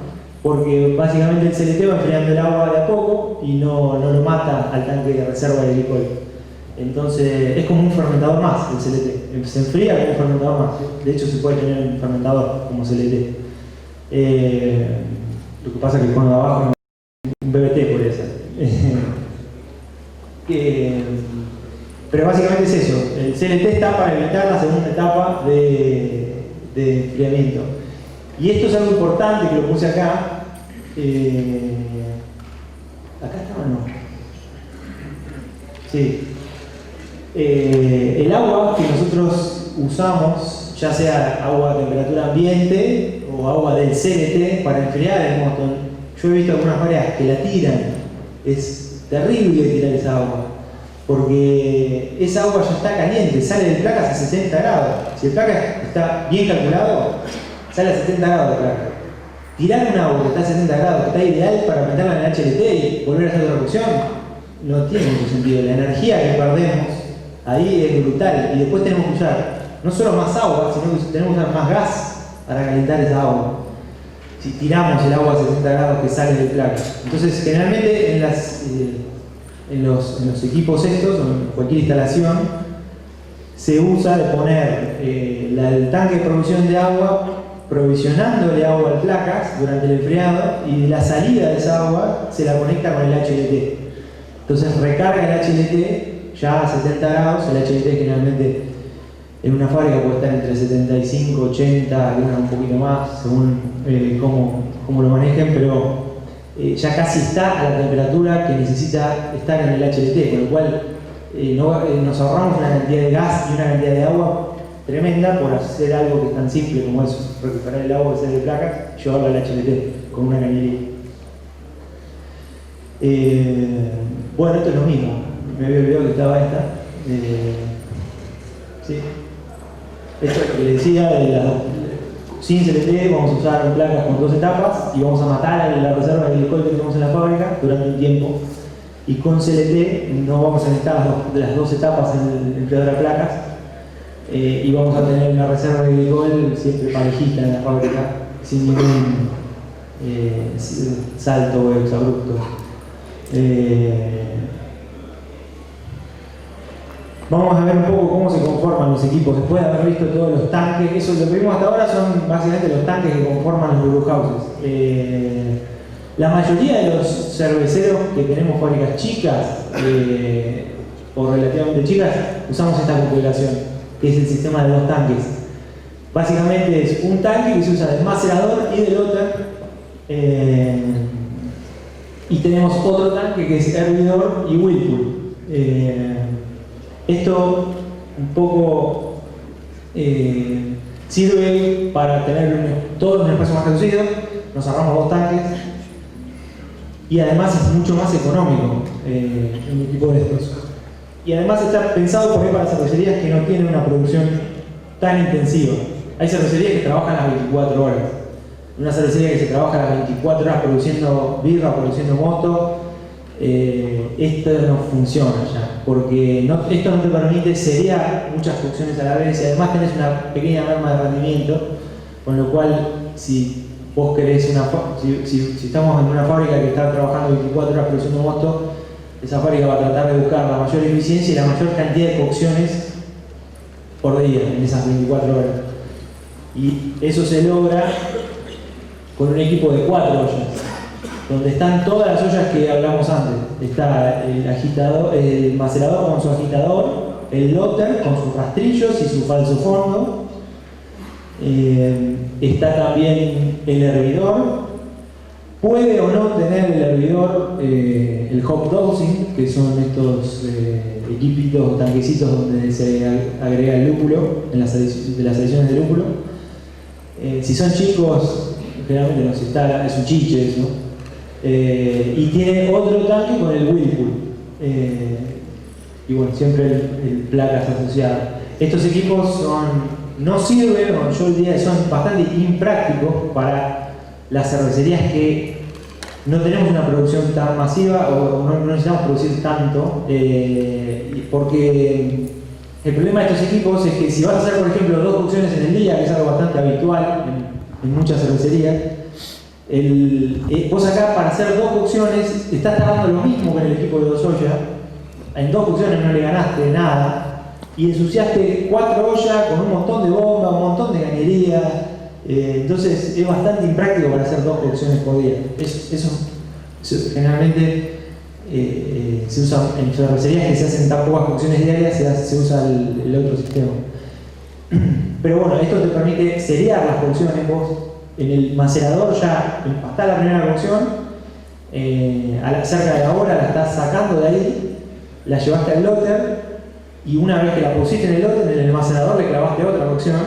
porque básicamente el CLT va enfriando el agua de a poco y no lo mata al tanque de reserva de glicol. Entonces es como un fermentador más el CLT, se enfría como un fermentador más. De hecho se puede tener un fermentador como CLT. Lo que pasa es que cuando abajo un BBT podría ser. Pero básicamente es eso, el CLT está para evitar la segunda etapa de enfriamiento. Y esto es algo importante que lo puse acá. ¿Acá está o no? Sí. El agua que nosotros usamos, ya sea agua a temperatura ambiente o agua del CLT para enfriar el mosto, yo he visto algunas fábricas que la tiran. Es terrible tirar esa agua, porque esa agua ya está caliente, sale del placas a 70 grados. Si el placas está bien calculado, sale a 70 grados de placas. Tirar un agua que está a 70 grados, que está ideal para meterla en el HLT y volver a hacer otra reacción, no tiene mucho sentido. La energía que perdemos ahí es brutal, y después tenemos que usar no solo más agua, sino que tenemos que usar más gas para calentar esa agua. Si tiramos el agua a 70 grados que sale del placas. Entonces, generalmente en los equipos estos, o en cualquier instalación, se usa de poner el tanque de provisión de agua, provisionándole agua al placas durante el enfriado, y la salida de esa agua se la conecta con el HLT. Entonces recarga el HLT ya a 70 grados. El HLT generalmente en una fábrica puede estar entre 75, 80, algunas un poquito más, según cómo lo manejen, pero ya casi está a la temperatura que necesita estar en el HLT, con lo cual nos ahorramos una cantidad de gas y una cantidad de agua tremenda por hacer algo que es tan simple como es recuperar el agua que sale de placas y llevarlo al HLT con una cañería. Bueno, esto es lo mismo, me había olvidado que estaba esta. Sí. Esto es lo que le decía, sin CLT vamos a usar placas con 2 etapas y vamos a matar la reserva de glicol que tenemos en la fábrica durante un tiempo. Y con CLT no vamos a necesitar las 2 etapas en el enfriador a placas, y vamos a tener una reserva de glicol siempre parejita en la fábrica, sin ningún salto o exabrupto. Vamos a ver un poco cómo se conforman los equipos después de haber visto todos los tanques. Eso lo que vimos hasta ahora son básicamente los tanques que conforman los brewhouses. La mayoría de los cerveceros que tenemos fábricas chicas o relativamente chicas usamos esta configuración, que es el sistema de 2 tanques. Básicamente es un tanque que se usa de macerador y de lotter, y tenemos otro tanque que es hervidor y whirlpool. Esto un poco sirve para tener todo en un espacio más reducido. Nos ahorramos 2 tanques y además es mucho más económico un equipo de estos. Y además está pensado por ahí para cervecerías que no tienen una producción tan intensiva. Hay cervecerías que trabajan las 24 horas. Una cervecería que se trabaja las 24 horas produciendo birra o produciendo mosto, esto no funciona ya, porque esto no te permite seriar muchas cocciones a la vez y además tenés una pequeña merma de rendimiento, con lo cual si vos querés si estamos en una fábrica que está trabajando 24 horas produciendo mosto, esa fábrica va a tratar de buscar la mayor eficiencia y la mayor cantidad de cocciones por día en esas 24 horas. Y eso se logra con un equipo de 4 ollas, donde están todas las ollas que hablamos antes. Está el macerador con su agitador, el lotter con sus rastrillos y su falso fondo, está también el hervidor. Puede o no tener el hervidor el hop dosing, que son estos equipitos o tanquecitos donde se agrega el lúpulo, de las adiciones de lúpulo. Si son chicos, generalmente no se instala, es un chiche eso. Y tiene otro tanque con el whirlpool. Y bueno, siempre el placas asociadas. Estos equipos no sirven, o yo diría que son bastante imprácticos para las cervecerías que no tenemos una producción tan masiva o no necesitamos producir tanto, porque el problema de estos equipos es que si vas a hacer, por ejemplo, 2 cocciones en el día, que es algo bastante habitual en muchas cervecerías, vos acá para hacer 2 cocciones estás tardando lo mismo que en el equipo de 2 ollas. En 2 cocciones no le ganaste nada y ensuciaste 4 ollas con un montón de bombas, un montón de cañería. Entonces es bastante impráctico para hacer 2 cocciones por día. Eso generalmente se usa en cervecerías que se hacen tan pocas cocciones diarias, se usa el otro sistema. Pero bueno, esto te permite seriar las cocciones. Vos en el macerador ya empastás la primera cocción, cerca de la hora la estás sacando de ahí, la llevaste al lotter y una vez que la pusiste en el lotter, en el macerador le clavaste otra cocción,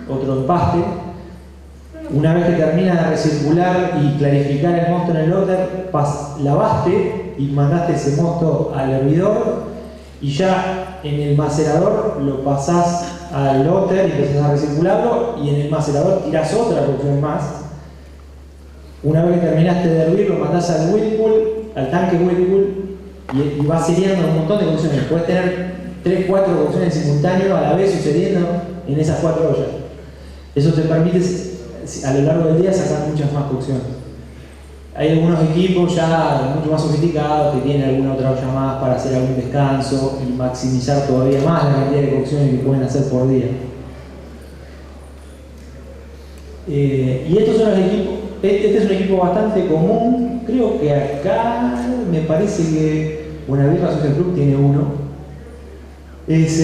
otro empaste. Una vez que termina de recircular y clarificar el mosto en el lotter, lavaste y mandaste ese mosto al hervidor y ya en el macerador lo pasás al lotter y empezás a recircularlo y en el macerador tirás otra cocción más. Una vez que terminaste de hervir lo mandás al whirlpool, al tanque whirlpool y vas seriando un montón de cocciones. Puedes tener 3, 4 cocciones simultáneas a la vez sucediendo en esas 4 ollas. Eso te permite a lo largo del día sacar muchas más cocciones. Hay algunos equipos ya mucho más sofisticados que tienen alguna otra olla más para hacer algún descanso y maximizar todavía más la cantidad de cocciones que pueden hacer por día. Y estos son los equipos. Este es un equipo bastante común. Creo que acá me parece que Buenavieja Social Club tiene uno. Es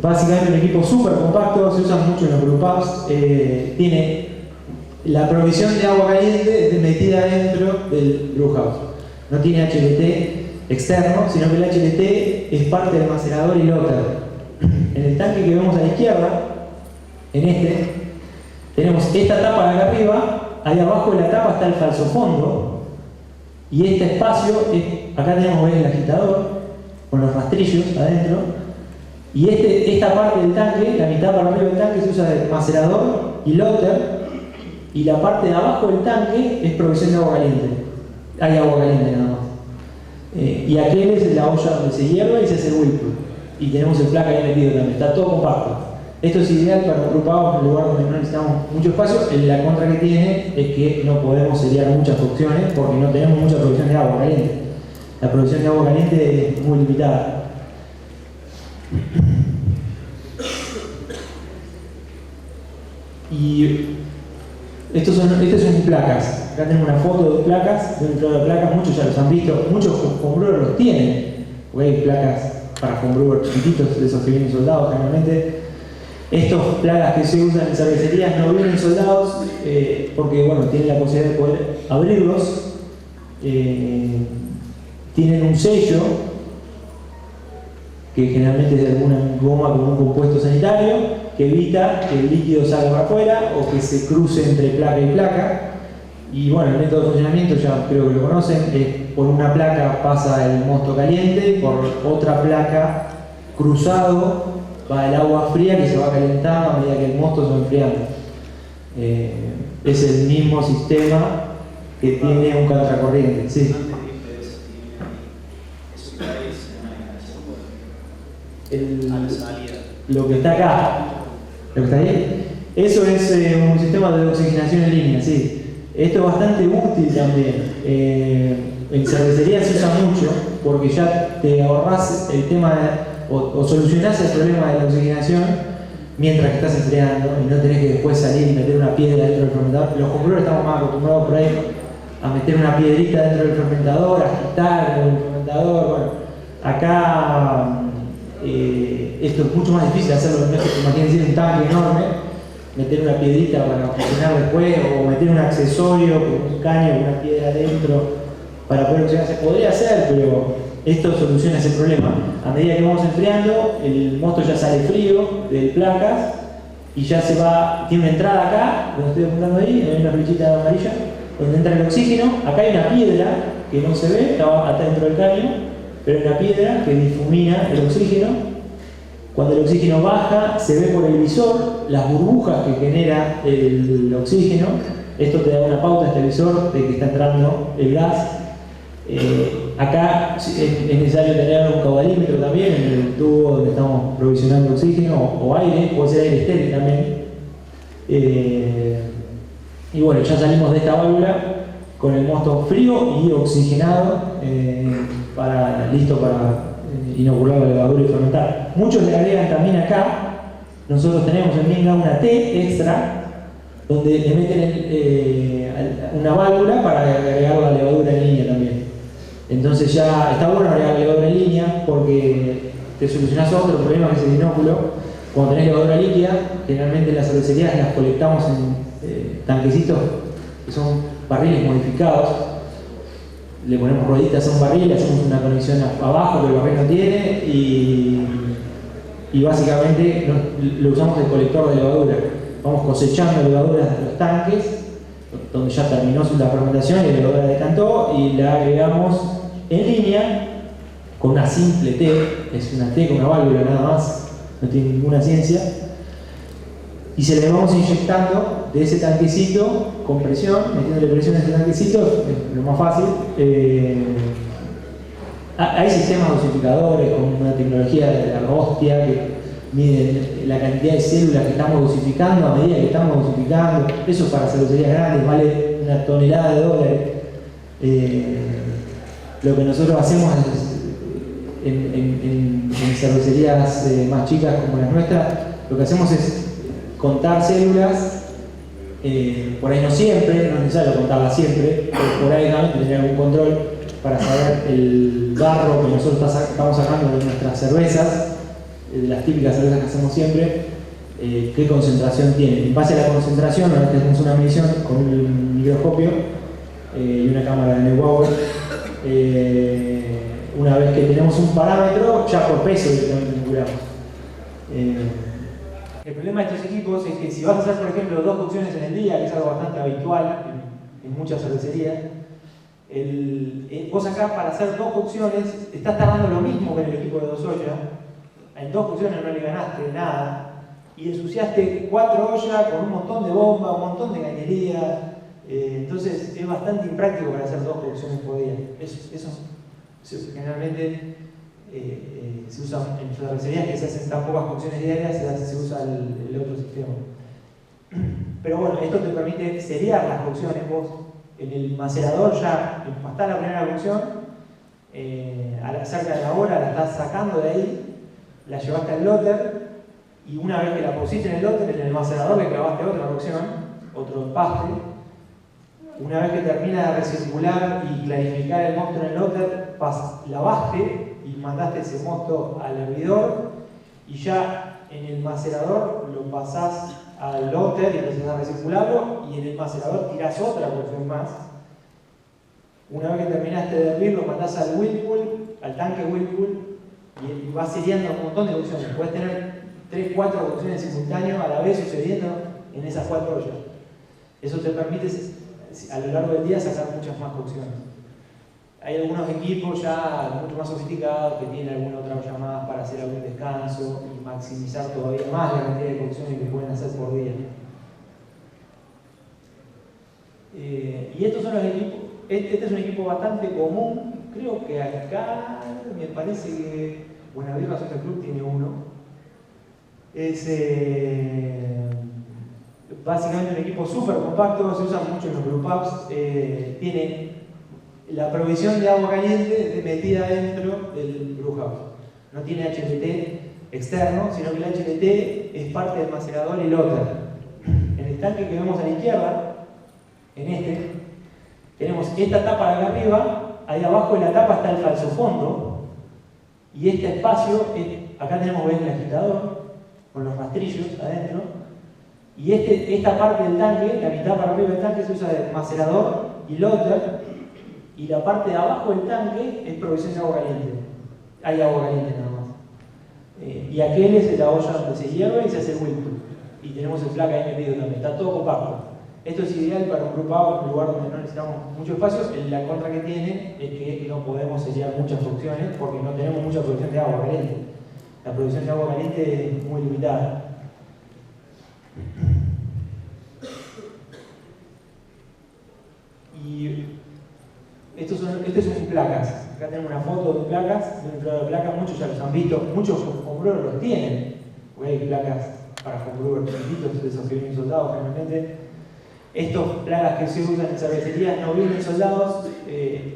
básicamente un equipo súper compacto, se usa mucho en los brewpubs. Tiene la provisión de agua caliente metida dentro del brewhouse. No tiene HLT externo, sino que el HLT es parte del macerador y lotter. En el tanque que vemos a la izquierda, en tenemos esta tapa de acá arriba, ahí abajo de la tapa está el falso fondo, y este espacio, acá tenemos el agitador, con los rastrillos adentro, y esta parte del tanque, la mitad para arriba del tanque se usa de macerador y lotter, y la parte de abajo del tanque es provisión de agua caliente. Hay agua caliente nada más. Y aquel es la olla donde se hierve y se hace el whirlpool. y tenemos el placa ahí metido también, está todo compacto. Esto es ideal para agrupados en un lugar donde no necesitamos mucho espacio. La contra que tiene es que no podemos seriar muchas cocciones porque no tenemos mucha producción de agua caliente. La producción de agua caliente es muy limitada. Y estas son placas. Acá tenemos una foto de placas, de un inflador de placas, muchos ya los han visto, muchos homebrewers los tienen, porque hay placas para homebrewers chiquititos, de esos que vienen soldados generalmente. Estos plagas que se usan en cervecerías no vienen soldados porque bueno, tienen la posibilidad de poder abrirlos. Tienen un sello que generalmente es de alguna goma con un compuesto sanitario que evita que el líquido salga para afuera o que se cruce entre placa y placa. Y bueno, el método de funcionamiento ya creo que lo conocen, es por una placa pasa el mosto caliente, por otra placa cruzado va el agua fría que se va calentando a medida que el mosto se va enfriando. Es el mismo sistema que tiene un contracorriente. Sí. Lo que está acá, lo que está ahí, eso es un sistema de oxigenación en línea, sí. Esto es bastante útil también. En cervecería se usa mucho porque ya te ahorras el tema o solucionás el problema de la oxigenación mientras que estás enfriando y no tenés que después salir y meter una piedra dentro del fermentador. Los homebrewers estamos más acostumbrados por ahí a meter una piedrita dentro del fermentador, a agitar el fermentador. Bueno, acá esto es mucho más difícil hacerlo. No es que te imagines un tanque enorme, meter una piedrita para oxigenar después o meter un accesorio con un caño con una piedra adentro para poder oxigenar. Se podría hacer, pero esto soluciona ese problema. A medida que vamos enfriando, el mosto ya sale frío del placas y ya se va, tiene una entrada acá, donde estoy apuntando ahí, hay una flechita amarilla, donde entra el oxígeno. Acá hay una piedra que no se ve, está dentro del caño, pero hay una piedra que difumina el oxígeno. Cuando el oxígeno baja, se ve por el visor las burbujas que genera el oxígeno. Esto te da una pauta a este visor de que está entrando el gas. Acá es necesario tener un caudalímetro también en el tubo donde estamos provisionando oxígeno o aire, puede ser aire estéril también. Y bueno, ya salimos de esta válvula con el mosto frío y oxigenado, listo para inocular la levadura y fermentar. Muchos le agregan también acá, nosotros tenemos en Minga una T extra, donde le meten una válvula para agregar la levadura en línea también. Entonces ya está bueno agregar levadura en línea porque te solucionás otro problema que es el inóculo. Cuando tenés levadura líquida, generalmente en las cervecerías las colectamos en tanquecitos que son barriles modificados. Le ponemos rueditas a un barril, hacemos una conexión abajo que el barril no tiene y básicamente lo usamos de colector de levadura. Vamos cosechando levaduras de los tanques donde ya terminó la fermentación y la levadura decantó y la agregamos en línea con una simple T, es una T con una válvula nada más, no tiene ninguna ciencia, y se le vamos inyectando de ese tanquecito con presión, metiéndole presión a ese tanquecito, es lo más fácil. Hay sistemas dosificadores con una tecnología de la hostia que miden la cantidad de células que estamos dosificando a medida que estamos dosificando. Eso para cervecerías grandes vale $1 tonelada. Lo que nosotros hacemos en cervecerías más chicas como las nuestras, lo que hacemos es contar células, por ahí no siempre, no es necesario contarlas siempre, pero por ahí también tener algún control para saber el barro que nosotros estamos sacando de nuestras cervezas, de las típicas cervezas que hacemos siempre, qué concentración tiene. En base a la concentración, nosotros hacemos una medición con un microscopio y una cámara de Neubauer. Una vez que tenemos un parámetro, ya por peso directamente vinculamos. El problema de estos equipos es que si vas a hacer, por ejemplo, 2 cocciones en el día, que es algo bastante habitual en muchas cervecerías, vos acá para hacer 2 cocciones estás tardando lo mismo que en el equipo de 2 ollas. En 2 cocciones no le ganaste nada y ensuciaste 4 ollas con un montón de bomba, un montón de cañería. Entonces es bastante impráctico para hacer 2 cocciones por día. Eso generalmente se usa en cervecerías que se hacen tan pocas cocciones diarias, se usa el otro sistema. Pero bueno, esto te permite seriar las cocciones. Vos en el macerador ya empastás la primera cocción, cerca de la hora la estás sacando de ahí, la llevaste al lóter, y una vez que la pusiste en el lóter, en el macerador le clavaste otra cocción, otro empaste. Una vez que termina de recircular y clarificar el mosto en el lóter, lavaste y mandaste ese mosto al hervidor, y ya en el macerador lo pasás al lóter y empezás a recircularlo, y en el macerador tirás otra cocción más. Una vez que terminaste de hervir, lo mandás al whirlpool, al tanque whirlpool, y vas seriando un montón de cocciones. Puedes tener 3, 4 cocciones simultáneas a la vez sucediendo en esas 4 ollas. Eso te permite a lo largo del día sacar muchas más cocciones. Hay algunos equipos ya mucho más sofisticados que tienen alguna otra olla más para hacer algún descanso y maximizar todavía más la cantidad de cocciones que pueden hacer por día. Y estos son los equipos. Este es un equipo bastante común. Creo que acá me parece que Buenavieja Social Club tiene uno. Es básicamente un equipo súper compacto, se usa mucho en los brewpubs. Tiene la provisión de agua caliente metida dentro del brewhouse. No tiene HLT externo, sino que el HLT es parte del macerador y lóter. En el tanque que vemos a la izquierda, en este, tenemos esta tapa de acá arriba, ahí abajo de la tapa está el falso fondo, y este espacio, acá tenemos el agitador, con los rastrillos adentro, y esta parte del tanque, la mitad para arriba del tanque se usa de macerador y lóter, y la parte de abajo del tanque es provisión de agua caliente. Hay agua caliente nada más. Y aquel es la olla donde se hierve y se hace el whirlpool. Y tenemos el flaca ahí metido también, está todo compacto. Esto es ideal para un grupado, en un lugar donde no necesitamos mucho espacio. La contra que tiene es que no podemos sellar muchas cocciones porque no tenemos mucha producción de agua caliente. La producción de agua caliente es muy limitada. Y estos son placas. Acá tenemos una foto de placas, de un inflador de placas, muchos ya los han visto, muchos homebrewers los tienen, porque hay placas para homebrewers chiquitos, de esos que vienen soldados generalmente. Estas placas que se usan en cervecerías no vienen soldados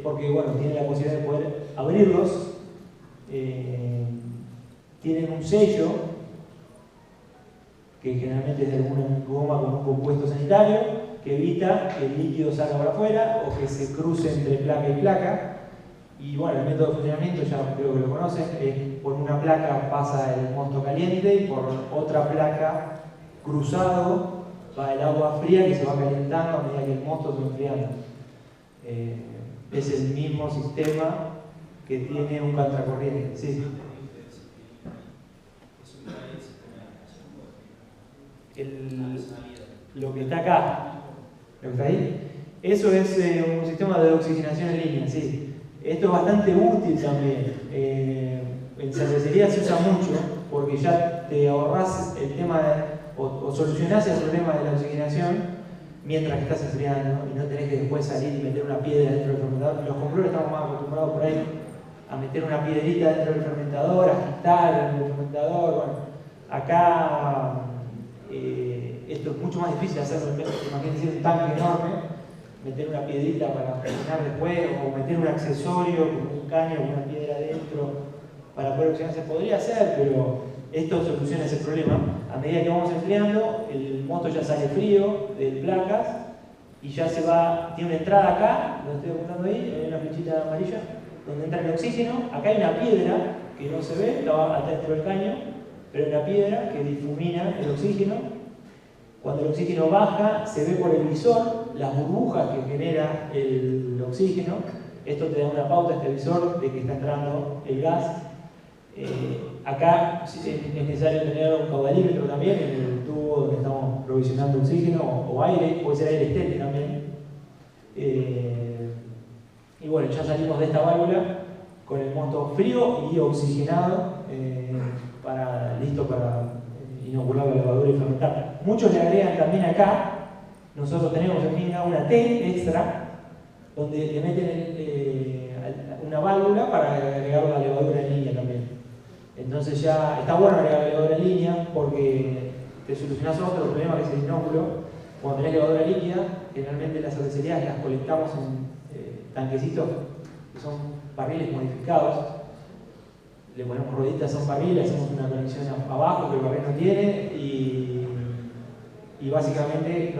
porque bueno, tienen la posibilidad de poder abrirlos. Tienen un sello que generalmente es de alguna goma con un compuesto sanitario que evita que el líquido salga para afuera o que se cruce entre placa y placa. Y bueno, el método de funcionamiento ya creo que lo conocen, es por una placa pasa el mosto caliente y por otra placa cruzado va el agua fría que se va calentando a medida que el mosto se va enfriando. Es el mismo sistema que tiene un contracorriente. Sí. Lo que está acá, lo que está ahí, eso es un sistema de oxigenación en línea, sí. Esto es bastante útil también. En cervecería se usa mucho porque ya te ahorras el tema o solucionás el problema de la oxigenación mientras que estás enfriando y no tenés que después salir y meter una piedra dentro del fermentador. Los homebrewers estamos más acostumbrados por ahí a meter una piedrita dentro del fermentador, a agitar el fermentador. Bueno, acá esto es mucho más difícil hacerlo. Imagínense un tanque enorme, meter una piedrita para oxigenar después, o meter un accesorio con un caño con una piedra adentro para poder oxigenar. Se podría hacer, pero esto soluciona ese problema. A medida que vamos enfriando, el mosto ya sale frío de placas y ya se va, tiene una entrada acá, lo estoy apuntando ahí, hay una flechita amarilla, donde entra el oxígeno. Acá hay una piedra que no se ve, está dentro del caño, pero hay una piedra que difumina el oxígeno. Cuando el oxígeno baja, se ve por el visor las burbujas que genera el oxígeno. Esto te da una pauta, este visor, de que está entrando el gas. Acá es necesario tener un caudalímetro también en el tubo donde estamos provisionando oxígeno o aire, puede ser aire estéril también. Y bueno, ya salimos de esta válvula con el mosto frío y oxigenado, listo para inocular la levadura y fermentar. Muchos le agregan también acá, nosotros tenemos en Minga una T extra, donde le meten una válvula para agregar la levadura en línea también. Entonces ya está bueno agregar levadura en línea porque te solucionás otro problema que es el inóculo. Cuando tenés levadura líquida, generalmente las cervecerías las colectamos en tanquecitos que son barriles modificados. Le ponemos rueditas a un barril, hacemos una conexión abajo que el barril no tiene y básicamente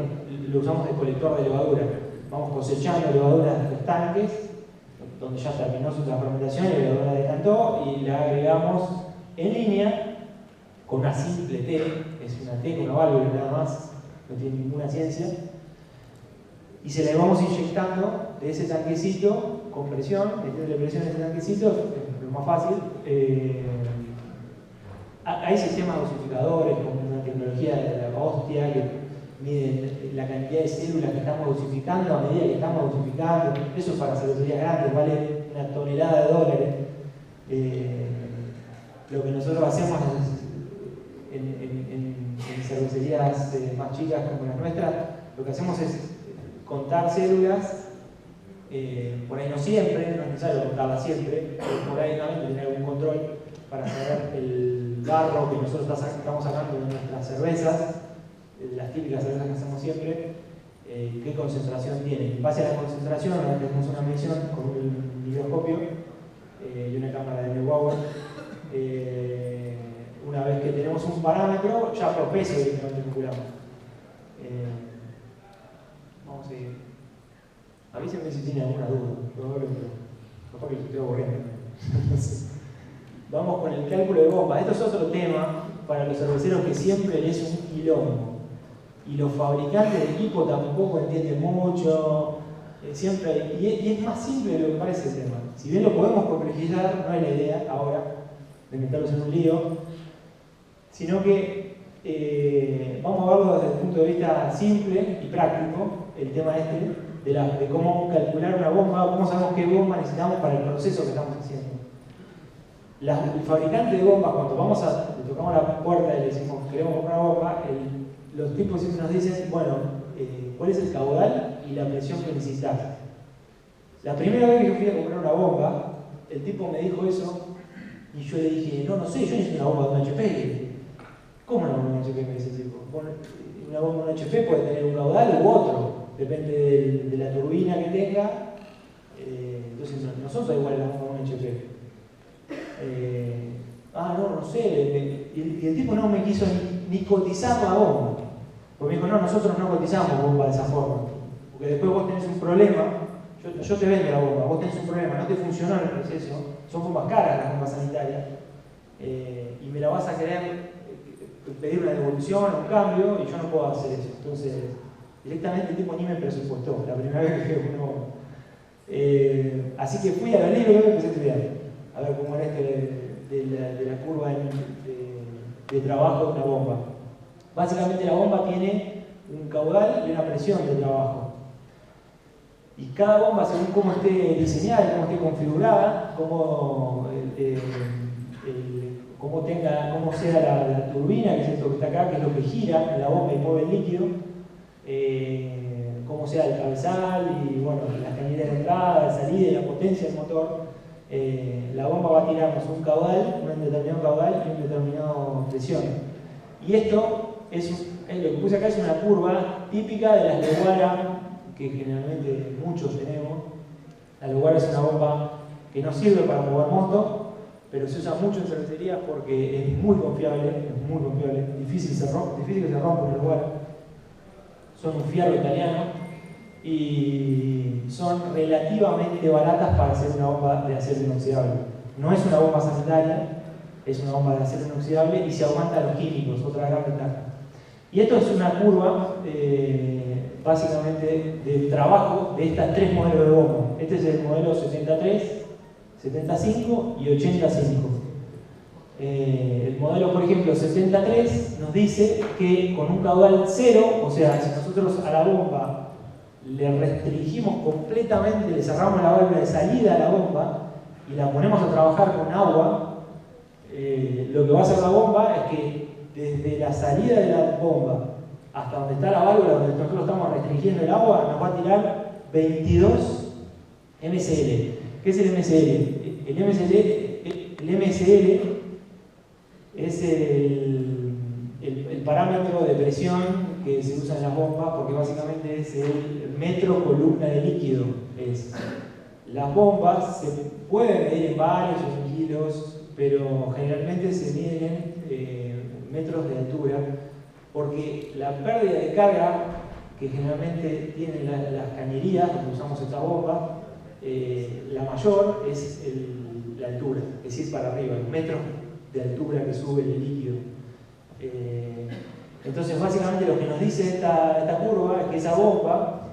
lo usamos de colector de levadura. Vamos cosechando levadura de los tanques, donde ya terminó su fermentación y la levadura decantó, y la agregamos en línea con una simple T, es una T con una válvula nada más, no tiene ninguna ciencia, y se la vamos inyectando de ese tanquecito con presión, metiéndole presión en ese tanquecito, es lo más fácil. Hay sistemas dosificadores con una tecnología de la hostia que miden la cantidad de células que estamos dosificando a medida que estamos dosificando. Eso para cervecerías grandes vale una tonelada de dólares. Lo que nosotros hacemos en cervecerías más chicas como las nuestras, lo que hacemos es contar células, por ahí no siempre, no es necesario contarlas siempre, pero por ahí también tener algún control para saber el barro que nosotros estamos sacando de nuestras cervezas, las típicas cervezas que hacemos siempre, qué concentración tiene. En base a la concentración, hacemos una medición con un microscopio y una cámara de Neubauer. Una vez que tenemos un parámetro, ya por peso directamente calculamos. Vamos a seguir. Avísenme si tienen alguna duda, probablemente capaz que lo estoy aburriendo. Vamos con el cálculo de bombas. Esto es otro tema para los cerveceros que siempre les es un quilombo. Y los fabricantes de equipo tampoco entienden mucho. Siempre y es más simple de lo que parece el tema. Si bien lo podemos complejizar, no es la idea ahora de meterlos en un lío, sino que vamos a verlo desde el punto de vista simple y práctico, el tema de cómo calcular una bomba, cómo sabemos qué bomba necesitamos para el proceso que estamos haciendo. El fabricante de bombas, cuando le tocamos la puerta y le decimos queremos comprar una bomba, los tipos siempre nos dicen, bueno, ¿cuál es el caudal y la presión que necesitas? La primera vez que yo fui a comprar una bomba, el tipo me dijo eso y yo le dije, no sé, yo necesito una bomba de un HP. ¿Cómo una bomba de un HP? Me dice el tipo. Una bomba de un HP puede tener un caudal u otro, depende de la turbina que tenga. Entonces nosotros igual la bomba de un HP. No sé, y el tipo no me quiso ni cotizar la bomba. Porque me dijo, no, nosotros no cotizamos bomba de esa forma. Porque después vos tenés un problema, yo te vendo la bomba, vos tenés un problema, no te funcionó en el proceso, son bombas caras las bombas sanitarias, y me la vas a querer pedir una devolución o un cambio, y yo no puedo hacer eso. Entonces, directamente el tipo ni me presupuestó, la primera vez que fui a una bomba. Así que fui a la libro y empecé a estudiar, a ver cómo era de la curva de trabajo de una bomba. Básicamente la bomba tiene un caudal y una presión de trabajo. Y cada bomba, según cómo esté diseñada, cómo esté configurada, cómo sea la turbina, que es esto que está acá, que es lo que gira en la bomba y mueve el líquido, cómo sea el cabezal y bueno, las cañerías de entrada, de salida y la potencia del motor, la bomba va a tirarnos un caudal, un determinado caudal y un determinado presión. Y esto lo que puse acá es una curva típica de las Leguara, que generalmente muchos tenemos. La Leguara es una bomba que no sirve para mover moto, pero se usa mucho en cervecerías porque es muy confiable, difícil que se rompa una Leguara. Son un fierro italiano y son relativamente baratas para hacer una bomba de acero inoxidable. No es una bomba sanitaria, es una bomba de acero inoxidable y se aguantan los químicos, otra gran ventaja. Y esto es una curva básicamente del trabajo de estas tres modelos de bomba. Este es el modelo 73, 75 y 85. El modelo, por ejemplo, 73 nos dice que con un caudal cero, o sea, si nosotros a la bomba le restringimos completamente, le cerramos la válvula de salida a la bomba y la ponemos a trabajar con agua, lo que va a hacer la bomba es que desde la salida de la bomba hasta donde está la válvula, donde nosotros estamos restringiendo el agua, nos va a tirar 22 MSL. ¿Qué es el MSL? El MSL es el parámetro de presión que se usa en las bombas, porque básicamente es el metro columna de líquido. Las bombas se pueden medir en bares o en kilos, pero generalmente se miden en metros de altura, porque la pérdida de carga que generalmente tienen las cañerías donde usamos esta bomba, la mayor es la altura, es decir, para arriba, los metros de altura que sube el líquido. Entonces, básicamente lo que nos dice esta curva es que esa bomba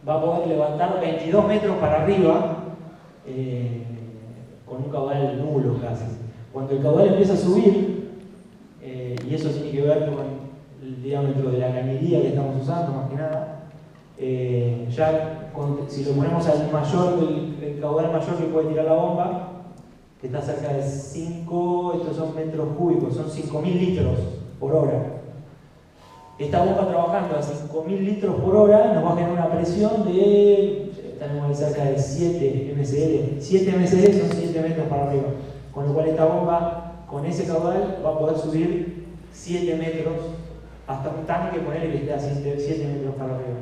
va a poder levantar 22 metros para arriba con un caudal nulo casi. Cuando el caudal empieza a subir, y eso tiene que ver con el diámetro de la cañería que estamos usando, más que nada, si lo ponemos al el caudal mayor que puede tirar la bomba, que está cerca de 5, estos son metros cúbicos, son 5.000 litros por hora. Esta bomba trabajando a 5.000 litros por hora nos va a generar una presión de, tenemos ahí cerca de 7 MSL. 7 MSL son 7 metros para arriba. Con lo cual esta bomba, con ese caudal, va a poder subir 7 metros hasta un tanque, ponerle que esté a 7 metros para arriba.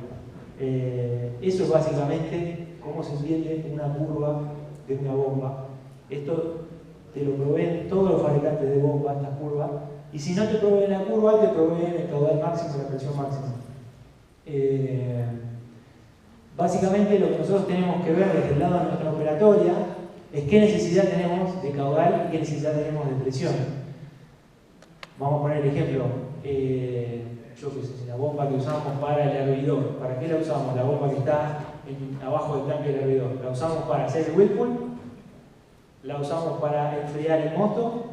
Eso es básicamente cómo se entiende una curva de una bomba. Esto te lo proveen todos los fabricantes de bombas, esta curva. Y si no te proveen la curva, te proveen el caudal máximo, la presión máxima. Básicamente lo que nosotros tenemos que ver desde el lado de nuestra operatoria es qué necesidad tenemos de caudal y qué necesidad tenemos de presión. Vamos a poner el ejemplo. Yo qué sé, la bomba que usamos para el hervidor. ¿Para qué la usamos? La bomba que está abajo del tanque del hervidor. ¿La usamos para hacer el whirlpool? ¿La usamos para enfriar el mosto?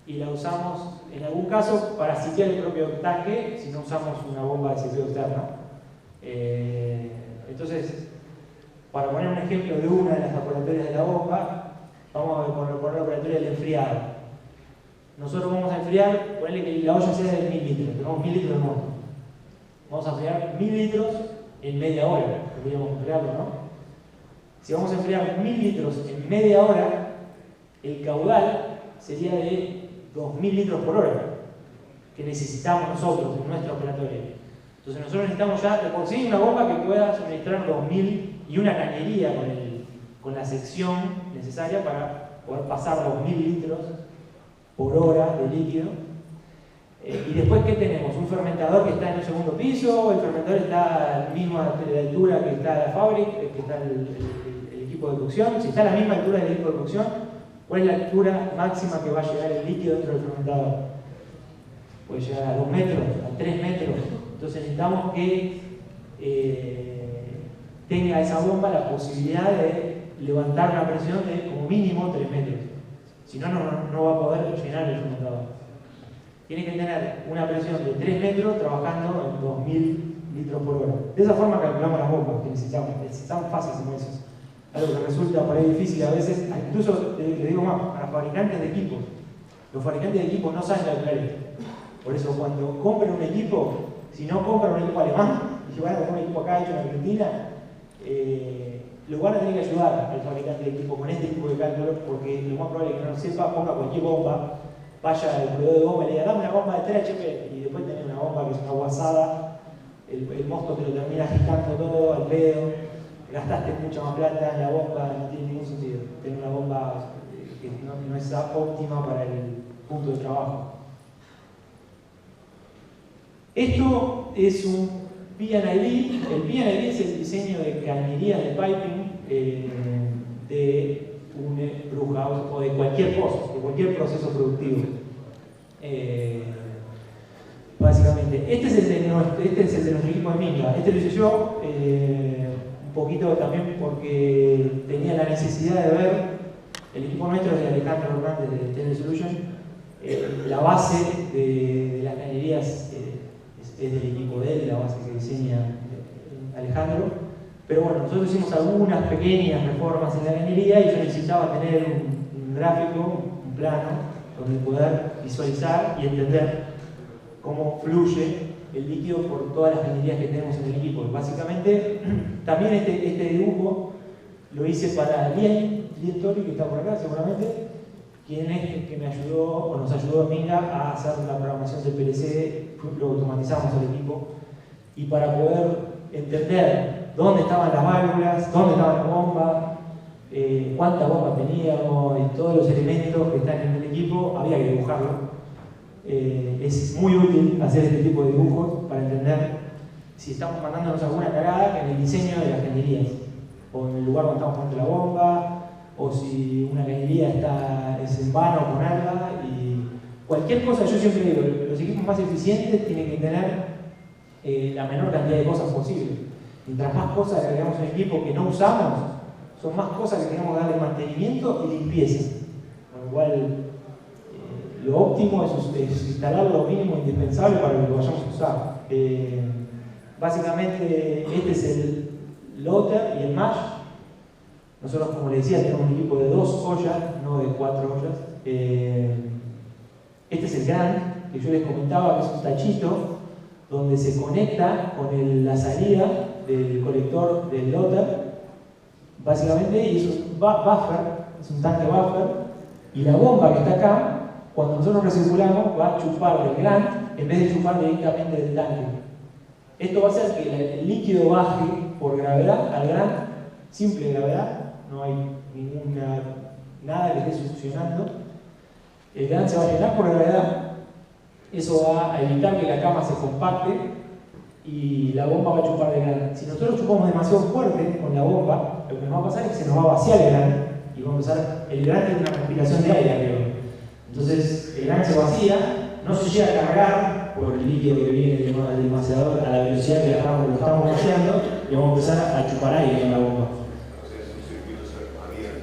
Y la usamos, en algún caso, para sitiar el propio tanque si no usamos una bomba de sitio externa. Entonces, para poner un ejemplo de una de las operatorias de la bomba, vamos a poner la operatoria del enfriado. Nosotros vamos a enfriar, ponerle que la olla sea de 1000 litros, tenemos 1000 litros de mosto. Vamos a enfriar 1000 litros en media hora, podríamos enfriarlo, ¿no? Si vamos a enfriar 1000 litros en media hora, el caudal sería de 2000 litros por hora que necesitamos nosotros en nuestra operatoria. Entonces nosotros necesitamos ya de por sí una bomba que pueda suministrar 2000 y una cañería con la sección necesaria para poder pasar 2000 litros por hora de líquido. Y después, ¿qué tenemos? Un fermentador que está en el segundo piso, el fermentador está a la misma altura que está la fábrica, que está el equipo de cocción. Si está a la misma altura del equipo de cocción, ¿cuál es la altura máxima que va a llegar el líquido dentro del fermentador? Puede llegar a 2 metros, a 3 metros. Entonces necesitamos que tenga esa bomba la posibilidad de levantar una presión de como mínimo 3 metros. Si no, no va a poder llenar el fermentador. Tiene que tener una presión de 3 metros trabajando en 2000 litros por hora. De esa forma calculamos las bombas que necesitamos. Es tan fácil como eso. Algo que resulta por ahí difícil a veces, incluso le digo más, para fabricantes de equipos. Los fabricantes de equipos no saben calcular esto. Por eso cuando compren un equipo, si no compran un equipo alemán y se van a comprar un equipo acá hecho en Argentina, lo van a tener que ayudar al fabricante de equipo con este tipo de cálculos, porque lo más probable es que no lo sepa, ponga cualquier bomba, vaya al proveedor de bomba y le diga, dame una bomba de 3 HP, y después tener una bomba que es una guasada, el mosto te lo termina agitando todo al pedo, gastaste mucha más plata en la bomba, no tiene ningún sentido tener una bomba que no es óptima para el punto de trabajo. Esto es un P&ID. El P&ID es el diseño de cañerías de piping de un brewhouse o de cualquier cosa, de cualquier proceso productivo. Básicamente, este es el de nuestro equipo de Minga. Este lo hice yo, un poquito también porque tenía la necesidad de ver, el equipo nuestro es de Alejandro Hernández de Tele Solution, la base de las cañerías es del equipo de él, la base que diseña Alejandro. Pero bueno, nosotros hicimos algunas pequeñas reformas en la cañería y yo necesitaba tener un gráfico, un plano, donde poder visualizar y entender cómo fluye el líquido por todas las cañerías que tenemos en el equipo. Básicamente, también este dibujo lo hice para Lien Tori, que está por acá seguramente, quien es el que me ayudó, o nos ayudó a Minga a hacer la programación del PLC, lo automatizamos al equipo, y para poder entender dónde estaban las válvulas, dónde estaban las bombas, cuántas bombas teníamos y todos los elementos que están en el equipo, había que dibujarlo. Es muy útil hacer este tipo de dibujos para entender si estamos mandándonos alguna cagada en el diseño de las cañerías, o en el lugar donde estamos poniendo la bomba, o si una cañería es en vano ponerla, y cualquier cosa. Yo siempre digo, los equipos más eficientes tienen que tener la menor cantidad de cosas posible. Mientras más cosas agregamos en el equipo que no usamos, son más cosas que tenemos que darle mantenimiento y limpieza. Con lo cual, lo óptimo es instalar lo mínimo indispensable para que lo vayamos a usar. Básicamente, este es el loader y el mash. Nosotros, como les decía, tenemos un equipo de 2 ollas, no de 4 ollas. Este es el gran, que yo les comentaba, que es un tachito donde se conecta con la salida del colector del loader, básicamente, y eso es un buffer, es un tanque buffer, y la bomba que está acá, cuando nosotros recirculamos, va a chupar del gran en vez de chupar directamente del tanque. Esto va a hacer que el líquido baje por gravedad al gran, simple gravedad, no hay nada que esté succionando. El gran se va a llenar por gravedad, eso va a evitar que la cama se compacte y la bomba va a chupar del gran. Si nosotros chupamos demasiado fuerte con la bomba, lo que nos va a pasar es que se nos va a vaciar el gran y va a empezar, el gran tiene una respiración de aire arriba. Entonces el gran se vacía, no se llega a cargar por el líquido que viene del macerador a la velocidad que lo estamos vaciando, y vamos a empezar a chupar aire con la bomba.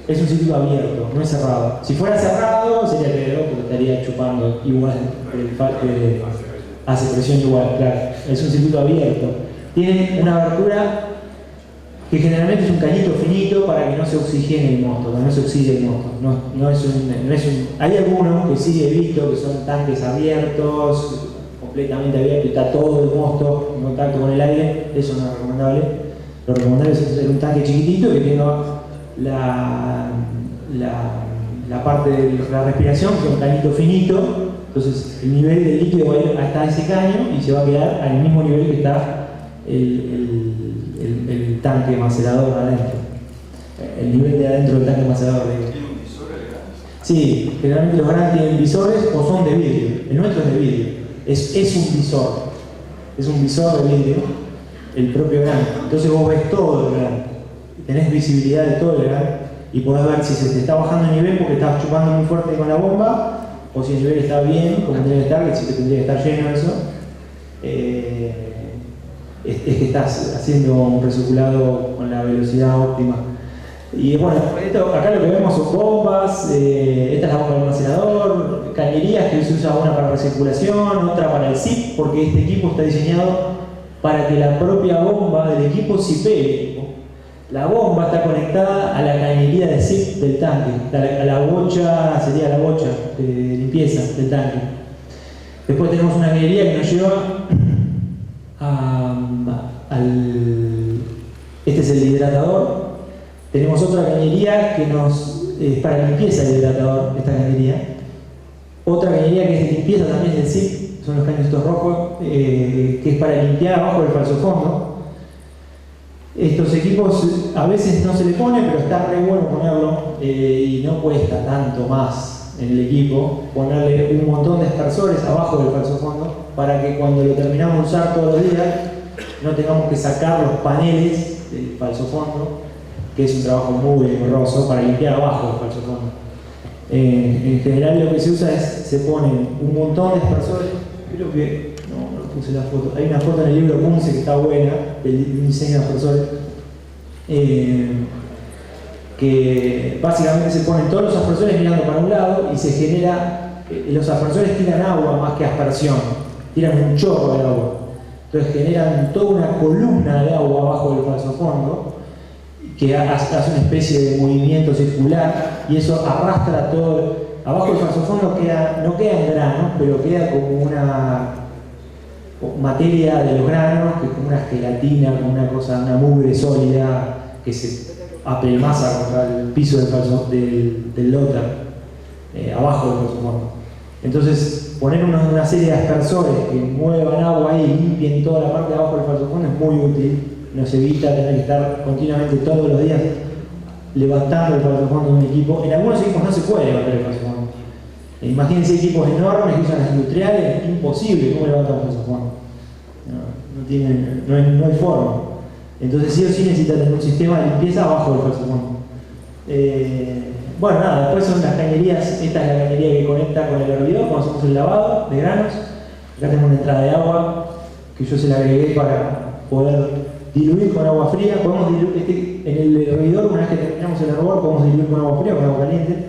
Es un circuito abierto, no es cerrado. Si fuera cerrado sería peor porque estaría chupando igual, el hace presión igual, claro. Es un circuito abierto. Tiene una abertura que generalmente es un cañito finito para que no se oxigene el mosto, para que no se oxide el mosto. Hay algunos que sí he visto que son tanques abiertos, completamente abiertos, y está todo el mosto en contacto con el aire. Eso no es recomendable. Lo recomendable es hacer un tanque chiquitito que tenga la parte de la respiración, que es un cañito finito. Entonces el nivel del líquido va a ir hasta ese caño y se va a quedar al mismo nivel que está el tanque macerador adentro. El nivel de adentro del tanque macerador. ¿Tiene un visor el gran? Sí, generalmente los grandes tienen visores o son de vidrio. El nuestro es de vidrio. Es un visor. Es un visor de vidrio, el propio gran. Entonces vos ves todo el gran. Tenés visibilidad de todo el gran y podés ver si se te está bajando el nivel porque estás chupando muy fuerte con la bomba, o si el nivel está bien, como tiene que estar, que si te tendría que estar lleno eso. Es que estás haciendo un recirculado con la velocidad óptima. Y bueno, acá lo que vemos son bombas, esta es la bomba del almacenador, cañerías que se usa una para recirculación, otra para el zip, porque este equipo está diseñado para que la propia bomba del equipo zipee el equipo. La bomba está conectada a la cañería de zip del tanque, a la bocha, sería la bocha de limpieza del tanque. Después tenemos una cañería que nos lleva este es el hidratador. Tenemos otra cañería que es para limpieza del hidratador, esta cañería. Otra cañería que es de limpieza también del zip, son los caños estos rojos, que es para limpiar abajo del falso fondo. Estos equipos a veces no se le pone, pero está re bueno ponerlo, y no cuesta tanto más en el equipo ponerle un montón de aspersores abajo del falso fondo para que cuando lo terminamos de usar todos los días no tengamos que sacar los paneles del falso fondo, que es un trabajo muy engorroso para limpiar abajo del falso fondo. En general lo que se usa es, se ponen un montón de aspersores, creo que, no puse la foto, hay una foto en el libro Kunze que está buena, del diseño de aspersores, que básicamente se ponen todos los aspersores mirando para un lado y se genera, los aspersores tiran agua más que aspersión, tiran un chorro de agua. Entonces generan toda una columna de agua abajo del falso fondo que hace una especie de movimiento circular y eso arrastra todo. Abajo del falso fondo no queda en granos, pero queda como una materia de los granos, que es como una gelatina, como una mugre sólida que se apelmaza contra el piso del loader. abajo del falso fondo. Entonces, poner una serie de aspersores que muevan agua ahí y limpien toda la parte de abajo del falso fondo es muy útil. Nos evita tener que estar continuamente todos los días levantando el falso fondo de un equipo. En algunos equipos no se puede levantar el falso fondo. Imagínense equipos enormes que usan las industriales, es imposible. ¿Cómo levantan el falso fondo? No hay forma. Entonces sí o sí necesita tener un sistema de limpieza abajo del falso fondo. Bueno, nada, después son las cañerías. Esta es la cañería que conecta con el hervidor cuando hacemos el lavado de granos. Acá tenemos una entrada de agua que yo se la agregué para poder diluir con agua fría. Podemos diluir, en el hervidor, una vez que terminamos el hervor, podemos diluir con agua fría o con agua caliente.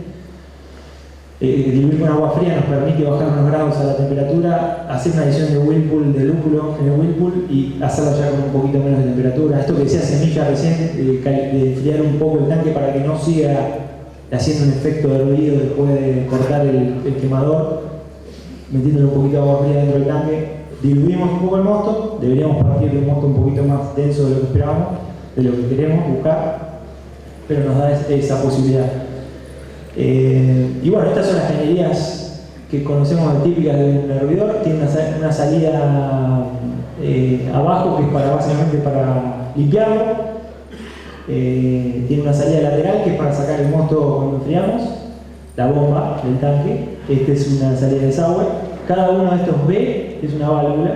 Diluir con agua fría nos permite bajar unos grados a la temperatura, hacer una adición de whirlpool, de lúpulo en el whirlpool y hacerla ya con un poquito menos de temperatura. Esto que decía Semilla recién, de enfriar un poco el tanque para que no siga haciendo un efecto de ruido después de cortar el quemador, metiéndole un poquito de agua fría dentro del tanque. Diluimos un poco el mosto, deberíamos partir de un mosto un poquito más denso de lo que esperábamos, de lo que queremos buscar, pero nos da esa posibilidad. Y bueno, estas son las cañerías que conocemos típicas de un hervidor. Tiene una salida abajo que es básicamente para limpiarlo. Tiene una salida lateral que es para sacar el mosto cuando enfriamos, la bomba del tanque. Esta es una salida de desagüe. Cada uno de estos B es una válvula.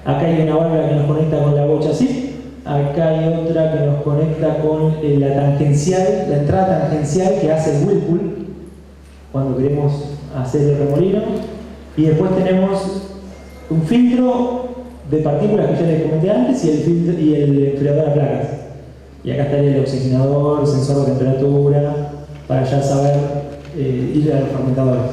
Acá hay una válvula que nos conecta con la bocha zip. Acá hay otra que nos conecta con la tangencial, la entrada tangencial que hace el whirlpool cuando queremos hacer el remolino. Y después tenemos un filtro de partículas que ya les comenté antes y el enfriador a placas. Y acá estaría el oxigenador, el sensor de temperatura, para ya saber ir a los fermentadores.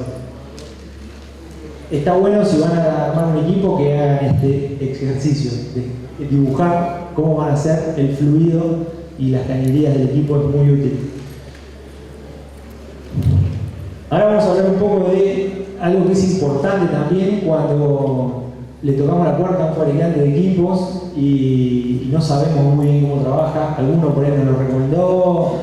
Está bueno si van a armar un equipo que hagan este ejercicio de dibujar cómo van a ser el fluido y las cañerías del equipo, es muy útil. Ahora vamos a hablar un poco de algo que es importante también cuando le tocamos la puerta a un fabricante de equipos y no sabemos muy bien cómo trabaja. Alguno por ahí nos lo recomendó,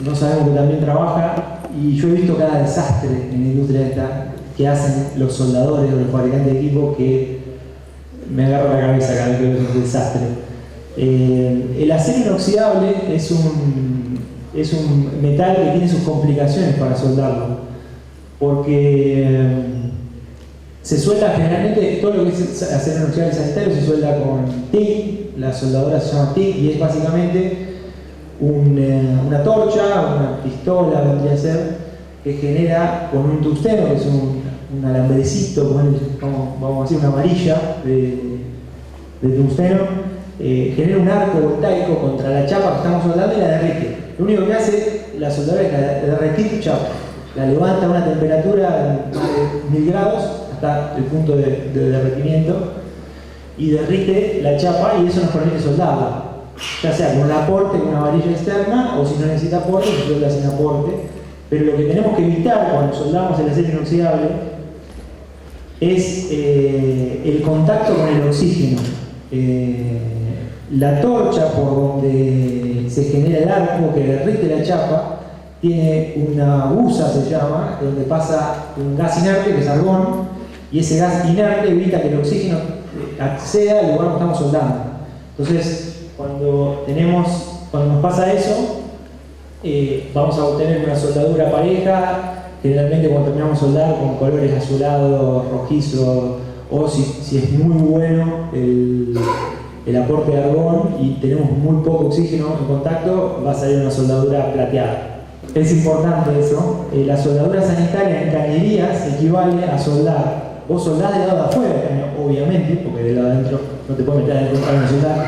no sabemos que también trabaja, y yo he visto cada desastre en la industria esta que hacen los soldadores o los fabricantes de equipos que me agarro la cabeza cada vez que veo un desastre. El acero inoxidable es un metal que tiene sus complicaciones para soldarlo, porque se suelda generalmente, todo lo que es acero inoxidable sanitario se suelda con TIG, la soldadura se llama TIG y es básicamente una torcha, una pistola vendría a ser, que genera con un tungsteno, que es un alambrecito, vamos a decir una varilla de tungsteno, genera un arco voltaico contra la chapa que estamos soldando y la derrite. Lo único que hace la soldadura es derretir tu chapa, la levanta a una temperatura de 1000 grados hasta el punto de derretimiento y derrite la chapa, y eso nos permite soldarla, ya sea con un aporte, con una varilla externa, o si no necesita aporte, se suelda sin aporte. Pero lo que tenemos que evitar cuando soldamos el acero inoxidable es el contacto con el oxígeno. La torcha por donde se genera el arco que derrite la chapa tiene una busa, se llama, donde pasa un gas inerte que es argón, y ese gas inerte evita que el oxígeno acceda al lugar donde estamos soldando. Entonces, cuando nos pasa eso, vamos a obtener una soldadura pareja, generalmente cuando terminamos de soldar con colores azulados, rojizos, o si es muy bueno el aporte de argón y tenemos muy poco oxígeno en contacto, va a salir una soldadura plateada. Es importante eso. La soldadura sanitaria en cañerías equivale a soldar. Vos soldás del lado de afuera, obviamente, porque del lado de adentro no te puedes meter adentro para soldar.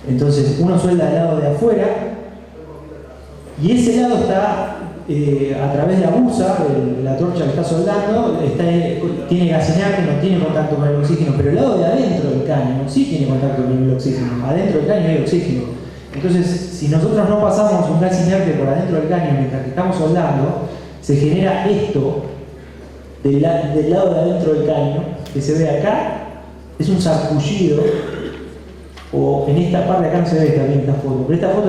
Entonces uno suelda del lado de afuera y ese lado está a través de la busa, de la torcha que está soldando, tiene gas inerte, no tiene contacto con el oxígeno, pero el lado de adentro del caño sí tiene contacto con el oxígeno. Adentro del caño hay oxígeno. Entonces, si nosotros no pasamos un gas inerte por adentro del caño mientras que estamos soldando, se genera esto del lado de adentro del caño, que se ve acá, es un sarpullido, o en esta parte de acá no se ve también esta foto, pero esta foto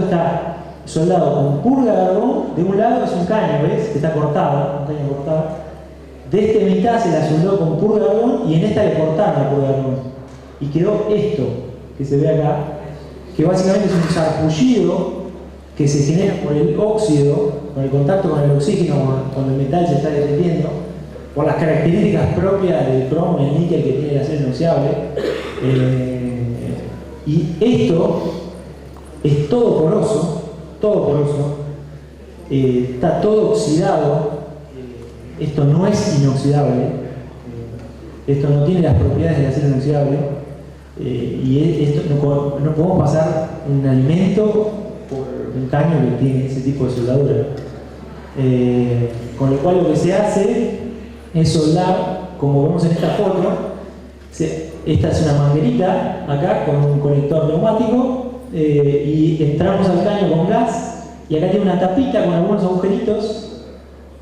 soldado con purga de argón. De un lado es un caño, ¿ves? Que está cortado, un caño cortado. De este mitad se la soldó con purga de argón y en esta le cortaron la purga de argón. Y quedó esto que se ve acá, que básicamente es un sarpullido que se genera por el óxido, con el contacto con el oxígeno, cuando el metal se está derritiendo, por las características propias del cromo y el níquel que tiene el acero inoxidable. Y esto es todo poroso, está todo oxidado. Esto no es inoxidable, esto no tiene las propiedades del acero inoxidable, y esto no podemos pasar un alimento por un caño que tiene ese tipo de soldadura. Con lo cual lo que se hace es soldar, como vemos en esta foto. Esta es una manguerita acá con un conector neumático, y entramos al caño con gas, y acá tiene una tapita con algunos agujeritos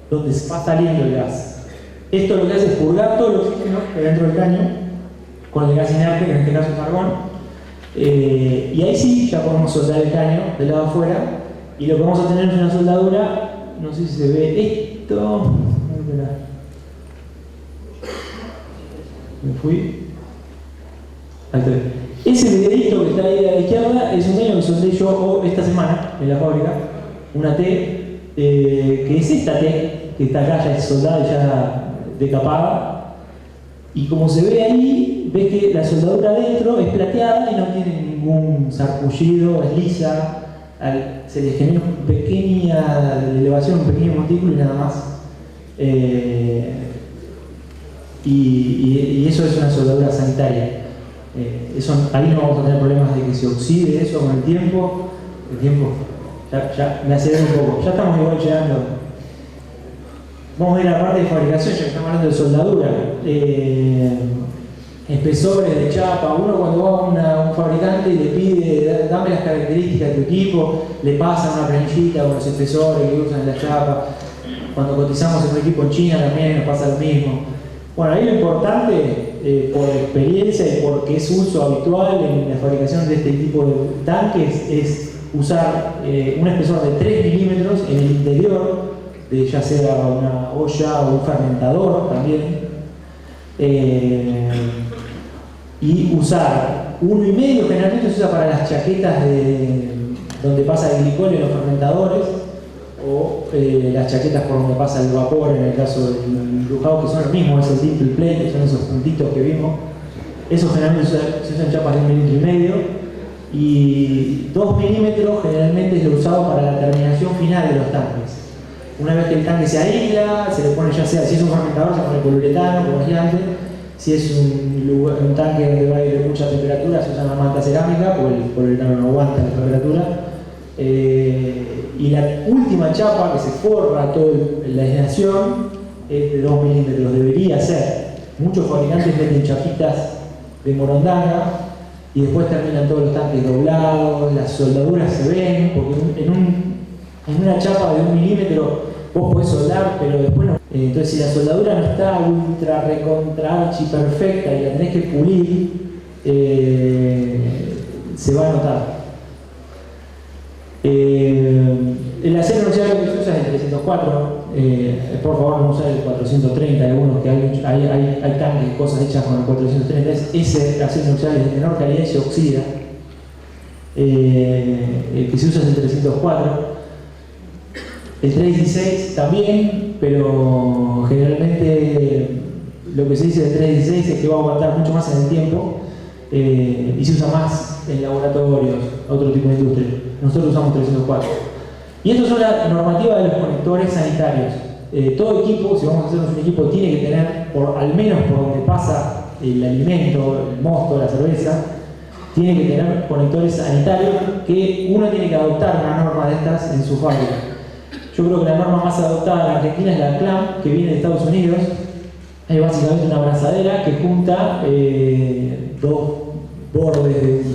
donde se va saliendo el gas. Esto lo que hace es purgar todo el oxígeno que hay dentro del caño con el gas inerte, que en este caso es argón, y ahí sí ya podemos soldar el caño del lado afuera, y lo que vamos a tener es una soldadura. No sé si se ve esto. Me fui. Ahí está. Ese videito que está ahí a la izquierda es un caño que soldé yo esta semana en la fábrica, una T, que es esta T, que está acá, ya es soldada y ya decapada. Y como se ve ahí, ves que la soldadura adentro es plateada y no tiene ningún sarpullido, es lisa. Se le genera una pequeña elevación, un pequeño montículo y nada más. Y eso es una soldadura sanitaria. Ahí no vamos a tener problemas de que se oxide eso con el tiempo. Ya me acelero un poco. Ya estamos igual llegando. Vamos a ir a la parte de fabricación, ya que estamos hablando de soldadura. Espesores de chapa. Uno cuando va a un fabricante y le pide, dame las características de tu equipo, le pasan una planillita con los espesores que usan en la chapa. Cuando cotizamos en un equipo en China también nos pasa lo mismo. Bueno, ahí lo importante, por experiencia y porque es uso habitual en la fabricación de este tipo de tanques, es usar un espesor de 3 milímetros en el interior, ya sea una olla o un fermentador también, y usar 1,5, generalmente se usa para las chaquetas donde pasa el glicol en los fermentadores, o las chaquetas por donde pasa el vapor en el caso del lujado, que son los mismos, es el dimple plate, que son esos puntitos que vimos. Eso generalmente se usan chapas de 1,5 milímetros, y 2 milímetros generalmente es lo usado para la terminación final de los tanques. Una vez que el tanque se aísla, se le pone, ya sea, si es un fermentador se pone poliuretano, como decía antes. Si es un tanque donde va a ir de mucha temperatura, se usa una manta cerámica, porque el poliuretano no aguanta la temperatura. Y la última chapa que se forra toda la aislación es de 2 milímetros, debería ser. Muchos fabricantes venden chapitas de morondanga y después terminan todos los tanques doblados, las soldaduras se ven, porque en una chapa de 1 milímetro vos podés soldar, pero después no. Entonces, si la soldadura no está ultra recontra archi perfecta y la tenés que pulir, se va a notar. El acero inoxidable que se usa es el 304. Por favor, no usar el 430. Hay algunos que hay tanques, cosas hechas con el 430. Ese acero inoxidable es de menor calidad y se oxida. El que se usa es el 304. El 316 también, pero generalmente lo que se dice del 316 es que va a aguantar mucho más en el tiempo, y se usa más en laboratorios, otro tipo de industria. Nosotros usamos 304. Y esto es la normativa de los conectores sanitarios. Todo equipo, si vamos a hacernos un equipo, tiene que tener, al menos por donde pasa el alimento, el mosto, la cerveza, tiene que tener conectores sanitarios, que uno tiene que adoptar una norma de estas en su fábrica. Yo creo que la norma más adoptada en Argentina es la CLAM, que viene de Estados Unidos. Es básicamente una abrazadera que junta dos bordes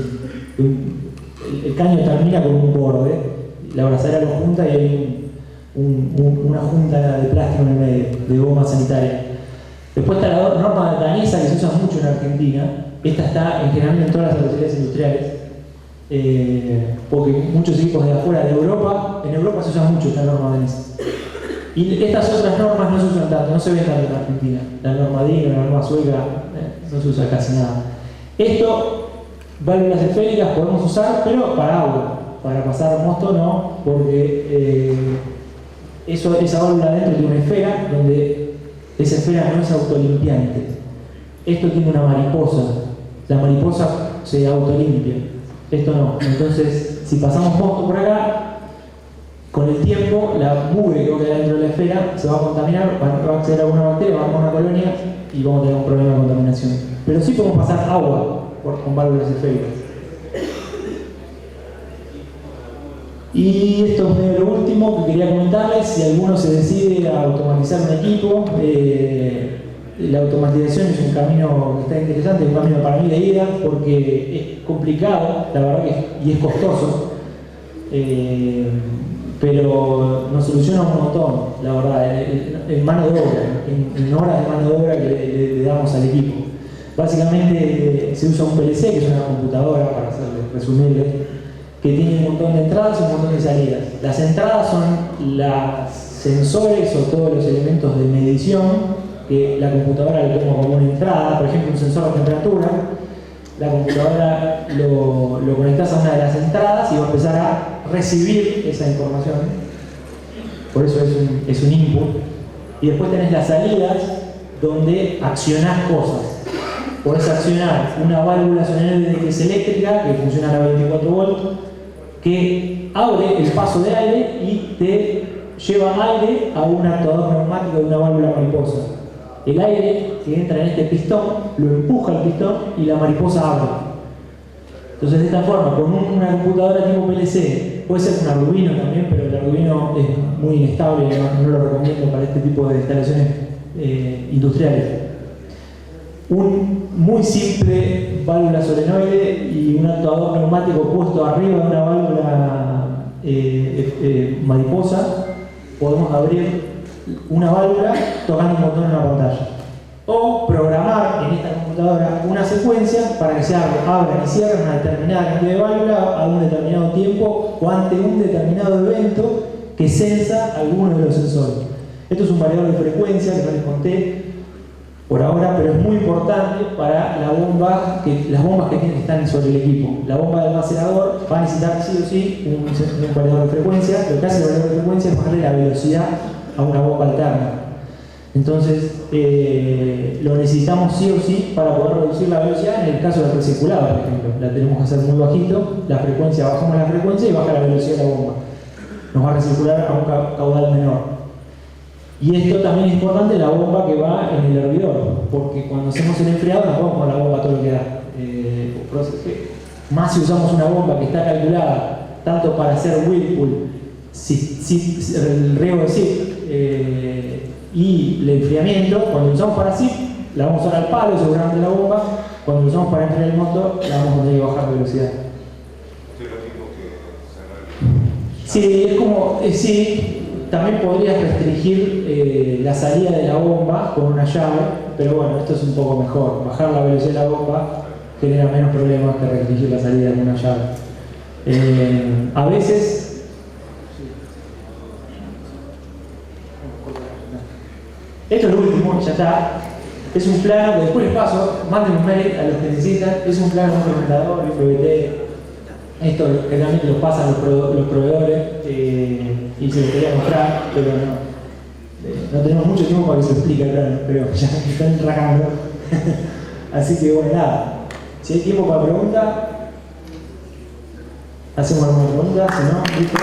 el caño termina con un borde, la abrazadera lo junta y hay una junta de plástico en el medio, de goma sanitaria. Después está la norma danesa que se usa mucho en Argentina. Esta está generalmente en todas las cervecerías industriales. porque muchos equipos de afuera de Europa, en Europa se usa mucho esta norma DNS. Y estas otras normas no se usan tanto, no se ven tanto en Argentina. La norma DIN, la norma sueca, no se usa casi nada. Esto, válvulas esféricas podemos usar, pero para agua. Para pasar mosto no, porque esa válvula dentro tiene una esfera, donde esa esfera no es autolimpiante. Esto tiene una mariposa. La mariposa se autolimpia. Esto no. Entonces, si pasamos mosto por acá, con el tiempo, la mugre que queda dentro de la esfera se va a contaminar, va a acceder a alguna bacteria, va a una colonia y vamos a tener un problema de contaminación. Pero sí podemos pasar agua con válvulas esféricas. Y esto es medio lo último que quería comentarles. Si alguno se decide a automatizar un equipo, la automatización es un camino que está interesante, es un camino para mí de ida, porque es complicado, la verdad, y es costoso. Pero nos soluciona un montón, la verdad, en mano de obra, en horas de mano de obra que le damos al equipo. Básicamente se usa un PLC, que es una computadora, para resumirle, que tiene un montón de entradas y un montón de salidas. Las entradas son los sensores o todos los elementos de medición que la computadora le toma como una entrada, por ejemplo un sensor de temperatura. La computadora lo conectas a una de las entradas y va a empezar a recibir esa información. Por eso es un input. Y después tenés las salidas donde accionás cosas. Podés accionar una válvula solenoide que es eléctrica, que funciona a 24 volts, que abre el paso de aire y te lleva aire a un actuador neumático de una válvula mariposa. El aire que entra en este pistón lo empuja al pistón y la mariposa abre. Entonces, de esta forma, con una computadora tipo PLC, puede ser un Arduino también, pero el Arduino es muy inestable, no lo recomiendo para este tipo de instalaciones industriales. Un muy simple válvula solenoide y un actuador neumático puesto arriba de una válvula mariposa, podemos abrir una válvula tocando un botón en una pantalla. O programar en esta computadora una secuencia para que se abran y cierren una determinada cantidad de válvulas a un determinado tiempo o ante un determinado evento que sensa alguno de los sensores. Esto es un variador de frecuencia que no les conté por ahora, pero es muy importante para las bombas que están sobre el equipo. La bomba de almacenador va a necesitar sí o sí un variador de frecuencia. Lo que hace el variador de frecuencia es bajarle la velocidad a una bomba alterna. Entonces, lo necesitamos sí o sí para poder reducir la velocidad en el caso del recirculado, por ejemplo. La tenemos que hacer muy bajito, bajamos la frecuencia y baja la velocidad de la bomba. Nos va a recircular a un caudal menor. Y esto también es importante, la bomba que va en el hervidor, porque cuando hacemos el enfriado nos vamos con la bomba todo lo que da. Más si usamos una bomba que está calculada tanto para hacer whirlpool, el riego de SIP y el enfriamiento, cuando lo usamos para SIP, la vamos a usar al palo seguramente la bomba, cuando lo usamos para enfriar el motor, la vamos a tener que bajar de velocidad. Sí, es como, sí, también podrías restringir la salida de la bomba con una llave, pero bueno, esto es un poco mejor. Bajar la velocidad de la bomba genera menos problemas que restringir la salida con una llave. A veces, esto es lo último, ya está. Es un plano que después les paso, manden un mail a los que necesitan. Es un plano, un fermentador, un PVT. Esto generalmente lo pasan los proveedores y se lo quería mostrar, pero no tenemos mucho tiempo para que se explique el plano, pero ya me están rajando. Así que bueno, nada. Si hay tiempo para preguntas, hacemos alguna pregunta, si no, listo.